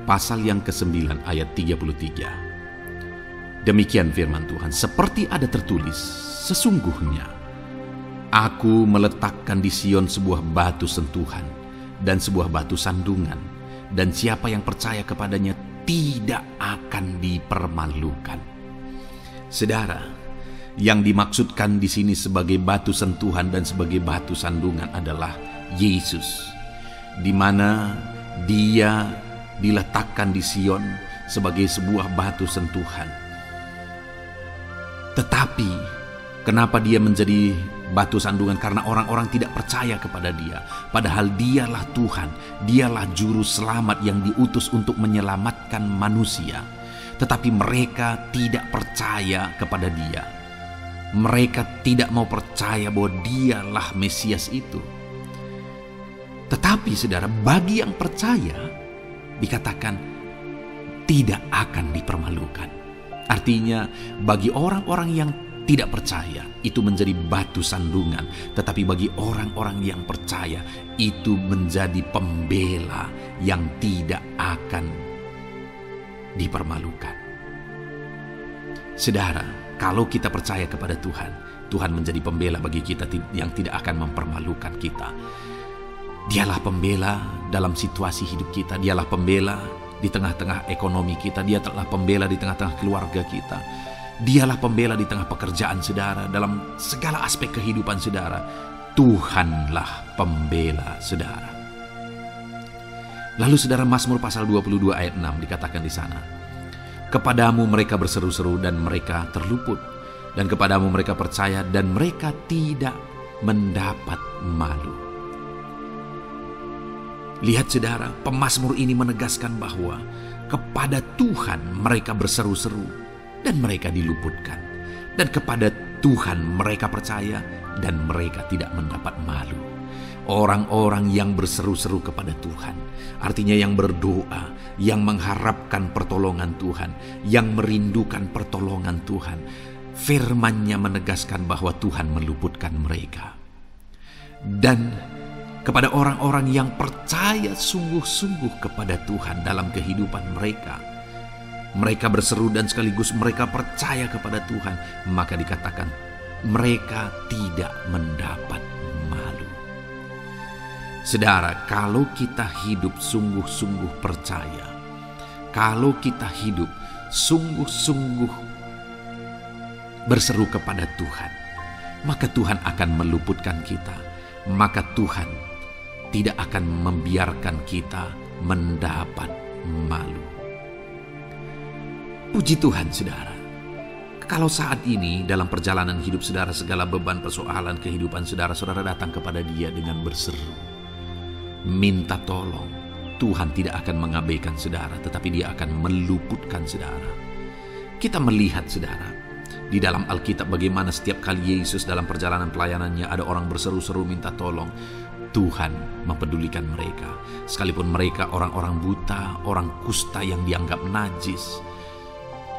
pasal yang ke-9 ayat 33. Demikian firman Tuhan, seperti ada tertulis, sesungguhnya aku meletakkan di Sion sebuah batu sentuhan dan sebuah batu sandungan, dan siapa yang percaya kepadanya tidak akan dipermalukan. Saudara, yang dimaksudkan di sini sebagai batu sentuhan dan sebagai batu sandungan adalah Yesus, di mana Dia diletakkan di Sion sebagai sebuah batu sentuhan. Tetapi kenapa Dia menjadi batu sandungan? Karena orang-orang tidak percaya kepada Dia, padahal Dialah Tuhan, Dialah juru selamat yang diutus untuk menyelamatkan manusia. Tetapi mereka tidak percaya kepada Dia. Mereka tidak mau percaya bahwa Dialah Mesias itu. Tetapi saudara, bagi yang percaya dikatakan tidak akan dipermalukan. Artinya bagi orang-orang yang tidak percaya itu menjadi batu sandungan, tetapi bagi orang-orang yang percaya itu menjadi pembela yang tidak akan dipermalukan. Saudara, kalau kita percaya kepada Tuhan, Tuhan menjadi pembela bagi kita yang tidak akan mempermalukan kita. Dialah pembela dalam situasi hidup kita. Dialah pembela di tengah-tengah ekonomi kita. Dialah pembela di tengah-tengah keluarga kita. Dialah pembela di tengah pekerjaan saudara. Dalam segala aspek kehidupan saudara, Tuhanlah pembela saudara. Lalu saudara, Mazmur pasal 22 ayat 6 dikatakan di sana, kepadamu mereka berseru-seru dan mereka terluput, dan kepadamu mereka percaya dan mereka tidak mendapat malu. Lihat saudara, pemazmur ini menegaskan bahwa kepada Tuhan mereka berseru-seru dan mereka diluputkan. Dan kepada Tuhan mereka percaya dan mereka tidak mendapat malu. Orang-orang yang berseru-seru kepada Tuhan, artinya yang berdoa, yang mengharapkan pertolongan Tuhan, yang merindukan pertolongan Tuhan, firman-Nya menegaskan bahwa Tuhan meluputkan mereka. Dan kepada orang-orang yang percaya sungguh-sungguh kepada Tuhan dalam kehidupan mereka, mereka berseru dan sekaligus mereka percaya kepada Tuhan, maka dikatakan mereka tidak mendapat malu. Saudara, kalau kita hidup sungguh-sungguh percaya, kalau kita hidup sungguh-sungguh berseru kepada Tuhan, maka Tuhan akan meluputkan kita. Maka Tuhan tidak akan membiarkan kita mendapat malu. Puji Tuhan saudara. Kalau saat ini dalam perjalanan hidup saudara, segala beban persoalan kehidupan saudara, saudara datang kepada Dia dengan berseru, minta tolong, Tuhan tidak akan mengabaikan saudara, tetapi Dia akan meluputkan saudara. Kita melihat saudara, di dalam Alkitab bagaimana setiap kali Yesus dalam perjalanan pelayanannya ada orang berseru-seru minta tolong, Tuhan mempedulikan mereka. Sekalipun mereka orang-orang buta, orang kusta yang dianggap najis,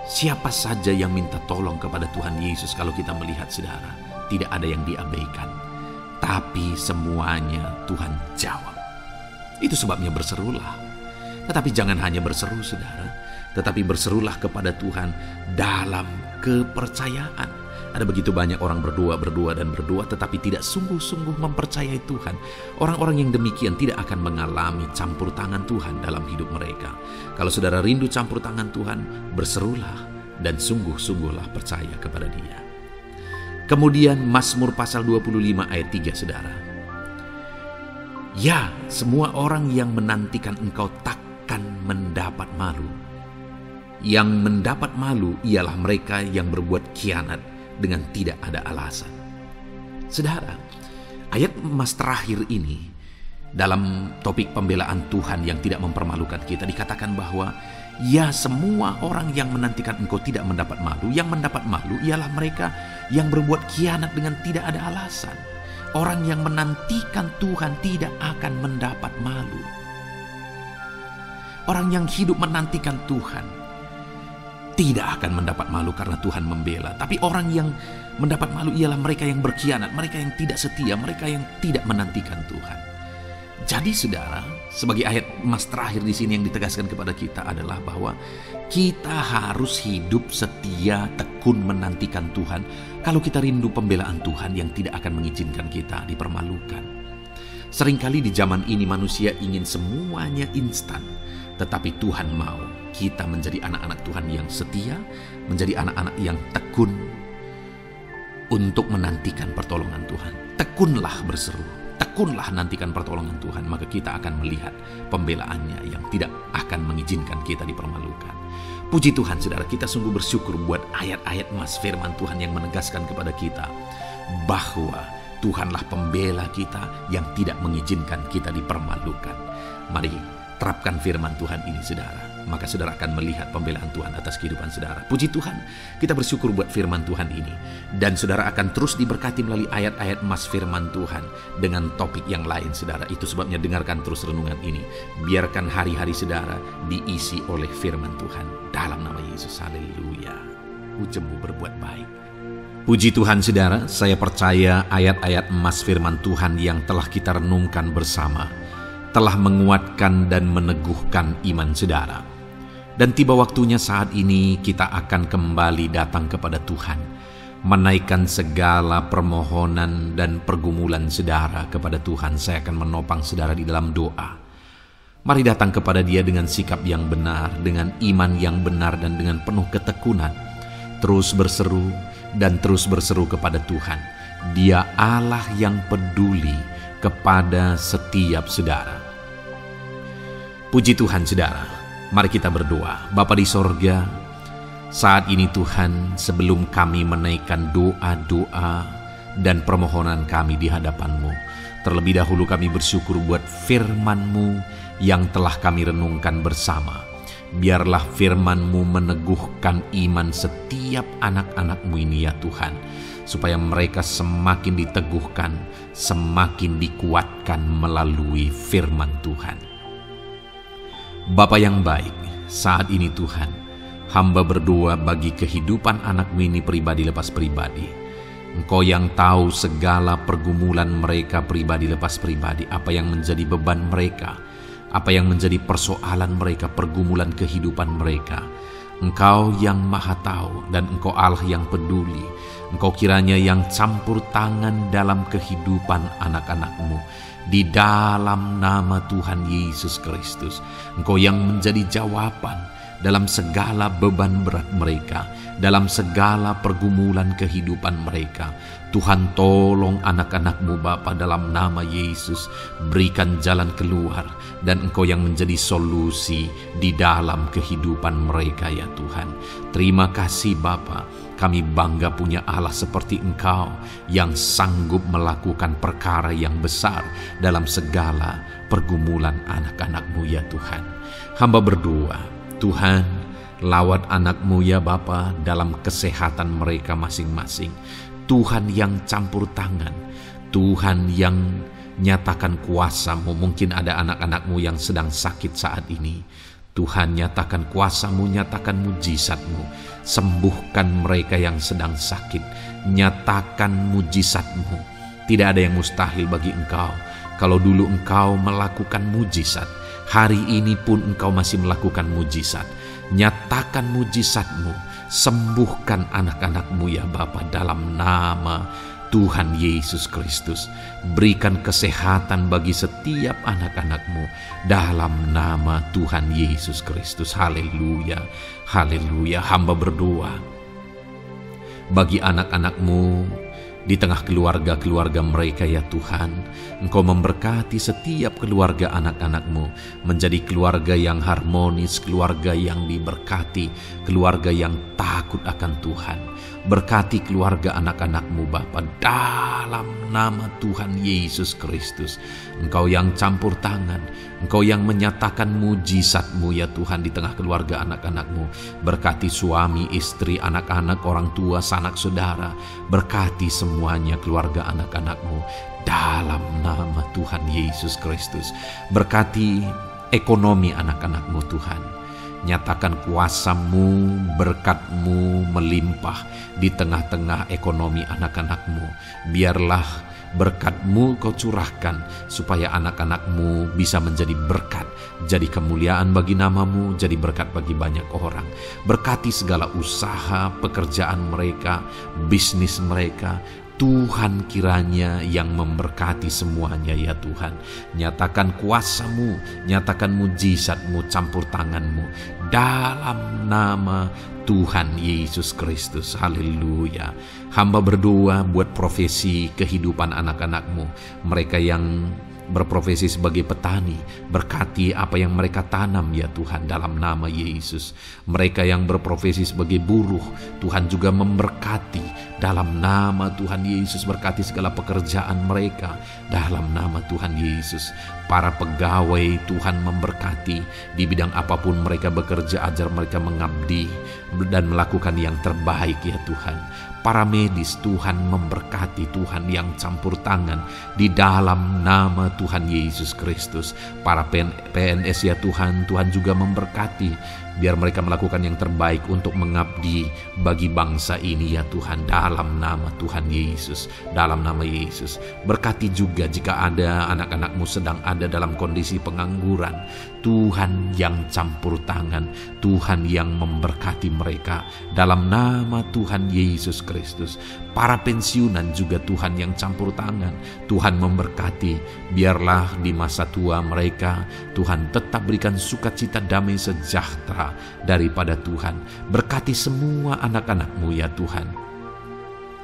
siapa saja yang minta tolong kepada Tuhan Yesus, kalau kita melihat saudara, tidak ada yang diabaikan, tapi semuanya Tuhan jawab. Itu sebabnya berserulah. Tetapi jangan hanya berseru saudara, tetapi berserulah kepada Tuhan dalam kepercayaan. Ada begitu banyak orang berdoa, tetapi tidak sungguh-sungguh mempercayai Tuhan. Orang-orang yang demikian tidak akan mengalami campur tangan Tuhan dalam hidup mereka. Kalau saudara rindu campur tangan Tuhan, berserulah dan sungguh-sungguhlah percaya kepada Dia. Kemudian Mazmur pasal 25 ayat 3 saudara. Ya, semua orang yang menantikan Engkau takkan mendapat malu. Yang mendapat malu ialah mereka yang berbuat khianat dengan tidak ada alasan. Saudara, ayat emas terakhir ini dalam topik pembelaan Tuhan yang tidak mempermalukan kita, dikatakan bahwa ya, semua orang yang menantikan engkau tidak mendapat malu. Yang mendapat malu ialah mereka yang berbuat khianat dengan tidak ada alasan. Orang yang menantikan Tuhan tidak akan mendapat malu. Orang yang hidup menantikan Tuhan tidak akan mendapat malu karena Tuhan membela. Tapi orang yang mendapat malu ialah mereka yang berkhianat, mereka yang tidak setia, mereka yang tidak menantikan Tuhan. Jadi saudara, sebagai ayat emas terakhir di sini yang ditegaskan kepada kita adalah bahwa kita harus hidup setia, tekun menantikan Tuhan. Kalau kita rindu pembelaan Tuhan yang tidak akan mengizinkan kita dipermalukan. Seringkali di zaman ini manusia ingin semuanya instan, tetapi Tuhan mau kita menjadi anak-anak Tuhan yang setia, menjadi anak-anak yang tekun untuk menantikan pertolongan Tuhan. Tekunlah berseru. Tekunlah nantikan pertolongan Tuhan, maka kita akan melihat pembelaannya yang tidak akan mengizinkan kita dipermalukan. Puji Tuhan saudara, kita sungguh bersyukur buat ayat-ayat emas firman Tuhan yang menegaskan kepada kita bahwa Tuhanlah pembela kita yang tidak mengizinkan kita dipermalukan. Mari terapkan firman Tuhan ini saudara, maka saudara akan melihat pembelaan Tuhan atas kehidupan saudara. Puji Tuhan, kita bersyukur buat firman Tuhan ini. Dan saudara akan terus diberkati melalui ayat-ayat emas firman Tuhan dengan topik yang lain saudara. Itu sebabnya dengarkan terus renungan ini. Biarkan hari-hari saudara diisi oleh firman Tuhan. Dalam nama Yesus, haleluya. Ujungmu berbuat baik. Puji Tuhan saudara, saya percaya ayat-ayat emas firman Tuhan yang telah kita renungkan bersama telah menguatkan dan meneguhkan iman saudara. Dan tiba waktunya saat ini kita akan kembali datang kepada Tuhan, menaikkan segala permohonan dan pergumulan saudara kepada Tuhan. Saya akan menopang saudara di dalam doa. Mari datang kepada Dia dengan sikap yang benar, dengan iman yang benar, dan dengan penuh ketekunan. Terus berseru dan terus berseru kepada Tuhan. Dia Allah yang peduli kepada setiap saudara. Puji Tuhan saudara, mari kita berdoa. Bapa di sorga, saat ini Tuhan, sebelum kami menaikkan doa-doa dan permohonan kami di hadapan-Mu, terlebih dahulu kami bersyukur buat firman-Mu yang telah kami renungkan bersama. Biarlah firman-Mu meneguhkan iman setiap anak-anak-Mu ini ya Tuhan, supaya mereka semakin diteguhkan, semakin dikuatkan melalui firman Tuhan. Bapa yang baik, saat ini Tuhan, hamba berdoa bagi kehidupan anak-Mu ini pribadi lepas pribadi. Engkau yang tahu segala pergumulan mereka pribadi lepas pribadi, apa yang menjadi beban mereka, apa yang menjadi persoalan mereka, pergumulan kehidupan mereka. Engkau yang maha tahu dan Engkau Allah yang peduli. Engkau kiranya yang campur tangan dalam kehidupan anak-anak-Mu. Di dalam nama Tuhan Yesus Kristus, Engkau yang menjadi jawaban dalam segala beban berat mereka, dalam segala pergumulan kehidupan mereka. Tuhan tolong anak-anak-Mu Bapa dalam nama Yesus, berikan jalan keluar, dan Engkau yang menjadi solusi di dalam kehidupan mereka ya Tuhan. Terima kasih Bapa, kami bangga punya Allah seperti Engkau yang sanggup melakukan perkara yang besar dalam segala pergumulan anak-anak-Mu ya Tuhan. Hamba berdoa, Tuhan, lawat anak-Mu ya Bapa dalam kesehatan mereka masing-masing. Tuhan yang campur tangan, Tuhan yang nyatakan kuasa-Mu. Mungkin ada anak-anak-Mu yang sedang sakit saat ini. Tuhan, nyatakan kuasa-Mu, nyatakan mujizat-Mu. Sembuhkan mereka yang sedang sakit. Nyatakan mujizat-Mu. Tidak ada yang mustahil bagi Engkau. Kalau dulu Engkau melakukan mujizat, hari ini pun Engkau masih melakukan mujizat. Nyatakan mujizat-Mu. Sembuhkan anak-anak-Mu ya Bapa dalam nama Tuhan Yesus Kristus. Berikan kesehatan bagi setiap anak-anak-Mu dalam nama Tuhan Yesus Kristus. Haleluya, haleluya. Hamba berdoa bagi anak-anak-Mu di tengah keluarga-keluarga mereka ya Tuhan. Engkau memberkati setiap keluarga anak-anak-Mu menjadi keluarga yang harmonis, keluarga yang diberkati, keluarga yang takut akan Tuhan. Berkati keluarga anak-anak-Mu Bapa, dalam nama Tuhan Yesus Kristus. Engkau yang campur tangan, Engkau yang menyatakan mujizat-Mu ya Tuhan di tengah keluarga anak-anak-Mu. Berkati suami, istri, anak-anak, orang tua, sanak saudara. Berkati semuanya keluarga anak-anak-Mu dalam nama Tuhan Yesus Kristus. Berkati ekonomi anak-anak-Mu Tuhan. Nyatakan kuasa-Mu, berkat-Mu melimpah di tengah-tengah ekonomi anak-anak-Mu. Biarlah berkat-Mu Kau curahkan supaya anak-anak-Mu bisa menjadi berkat, jadi kemuliaan bagi nama-Mu, jadi berkat bagi banyak orang. Berkati segala usaha, pekerjaan mereka, bisnis mereka. Tuhan kiranya yang memberkati semuanya ya Tuhan. Nyatakan kuasa-Mu, nyatakan mujizat-Mu, campur tangan-Mu dalam nama Tuhan Yesus Kristus. Haleluya. Hamba berdoa buat profesi kehidupan anak-anak-Mu, mereka yang berprofesi sebagai petani. Berkati apa yang mereka tanam ya Tuhan dalam nama Yesus. Mereka yang berprofesi sebagai buruh, Tuhan juga memberkati dalam nama Tuhan Yesus. Berkati segala pekerjaan mereka dalam nama Tuhan Yesus. Para pegawai Tuhan memberkati di bidang apapun mereka bekerja, ajar mereka mengabdi dan melakukan yang terbaik ya Tuhan. Para medis Tuhan memberkati, Tuhan yang campur tangan di dalam nama Tuhan Yesus Kristus. Para PNS ya Tuhan, Tuhan juga memberkati biar mereka melakukan yang terbaik untuk mengabdi bagi bangsa ini ya Tuhan, dalam nama Tuhan Yesus, dalam nama Yesus. Berkati juga jika ada anak-anak-Mu sedang ada dalam kondisi pengangguran, Tuhan yang campur tangan, Tuhan yang memberkati mereka dalam nama Tuhan Yesus Kristus. Para pensiunan juga Tuhan yang campur tangan, Tuhan memberkati. Biarlah di masa tua mereka Tuhan tetap berikan sukacita, damai, sejahtera daripada Tuhan. Berkati semua anak-anak-Mu ya Tuhan.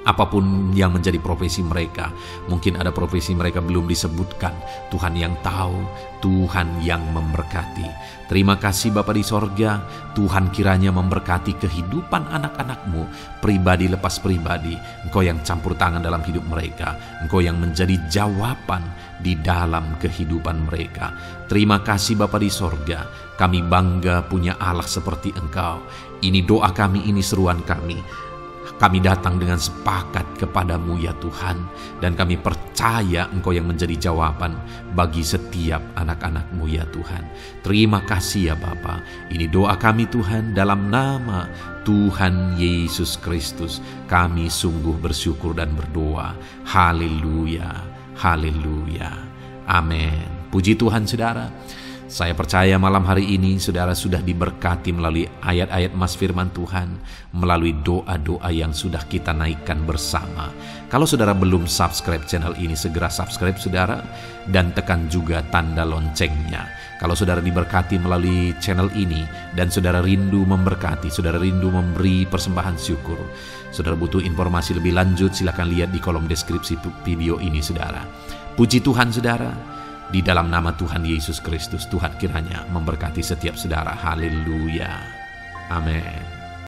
Apapun yang menjadi profesi mereka, mungkin ada profesi mereka belum disebutkan, Tuhan yang tahu, Tuhan yang memberkati. Terima kasih Bapa di sorga, Tuhan kiranya memberkati kehidupan anak-anak-Mu, pribadi lepas pribadi. Engkau yang campur tangan dalam hidup mereka, Engkau yang menjadi jawaban di dalam kehidupan mereka. Terima kasih Bapa di sorga, kami bangga punya Allah seperti Engkau. Ini doa kami, ini seruan kami. Kami datang dengan sepakat kepadamu ya Tuhan, dan kami percaya Engkau yang menjadi jawaban bagi setiap anak-anak-Mu ya Tuhan. Terima kasih ya Bapa. Ini doa kami Tuhan, dalam nama Tuhan Yesus Kristus. Kami sungguh bersyukur dan berdoa. Haleluya, haleluya, amin. Puji Tuhan saudara. Saya percaya malam hari ini saudara sudah diberkati melalui ayat-ayat Mas Firman Tuhan, melalui doa-doa yang sudah kita naikkan bersama. Kalau saudara belum subscribe channel ini, segera subscribe saudara, dan tekan juga tanda loncengnya. Kalau saudara diberkati melalui channel ini dan saudara rindu memberkati, saudara rindu memberi persembahan syukur, saudara butuh informasi lebih lanjut, silakan lihat di kolom deskripsi video ini saudara. Puji Tuhan saudara. Di dalam nama Tuhan Yesus Kristus, Tuhan kiranya memberkati setiap saudara. Haleluya. Amin.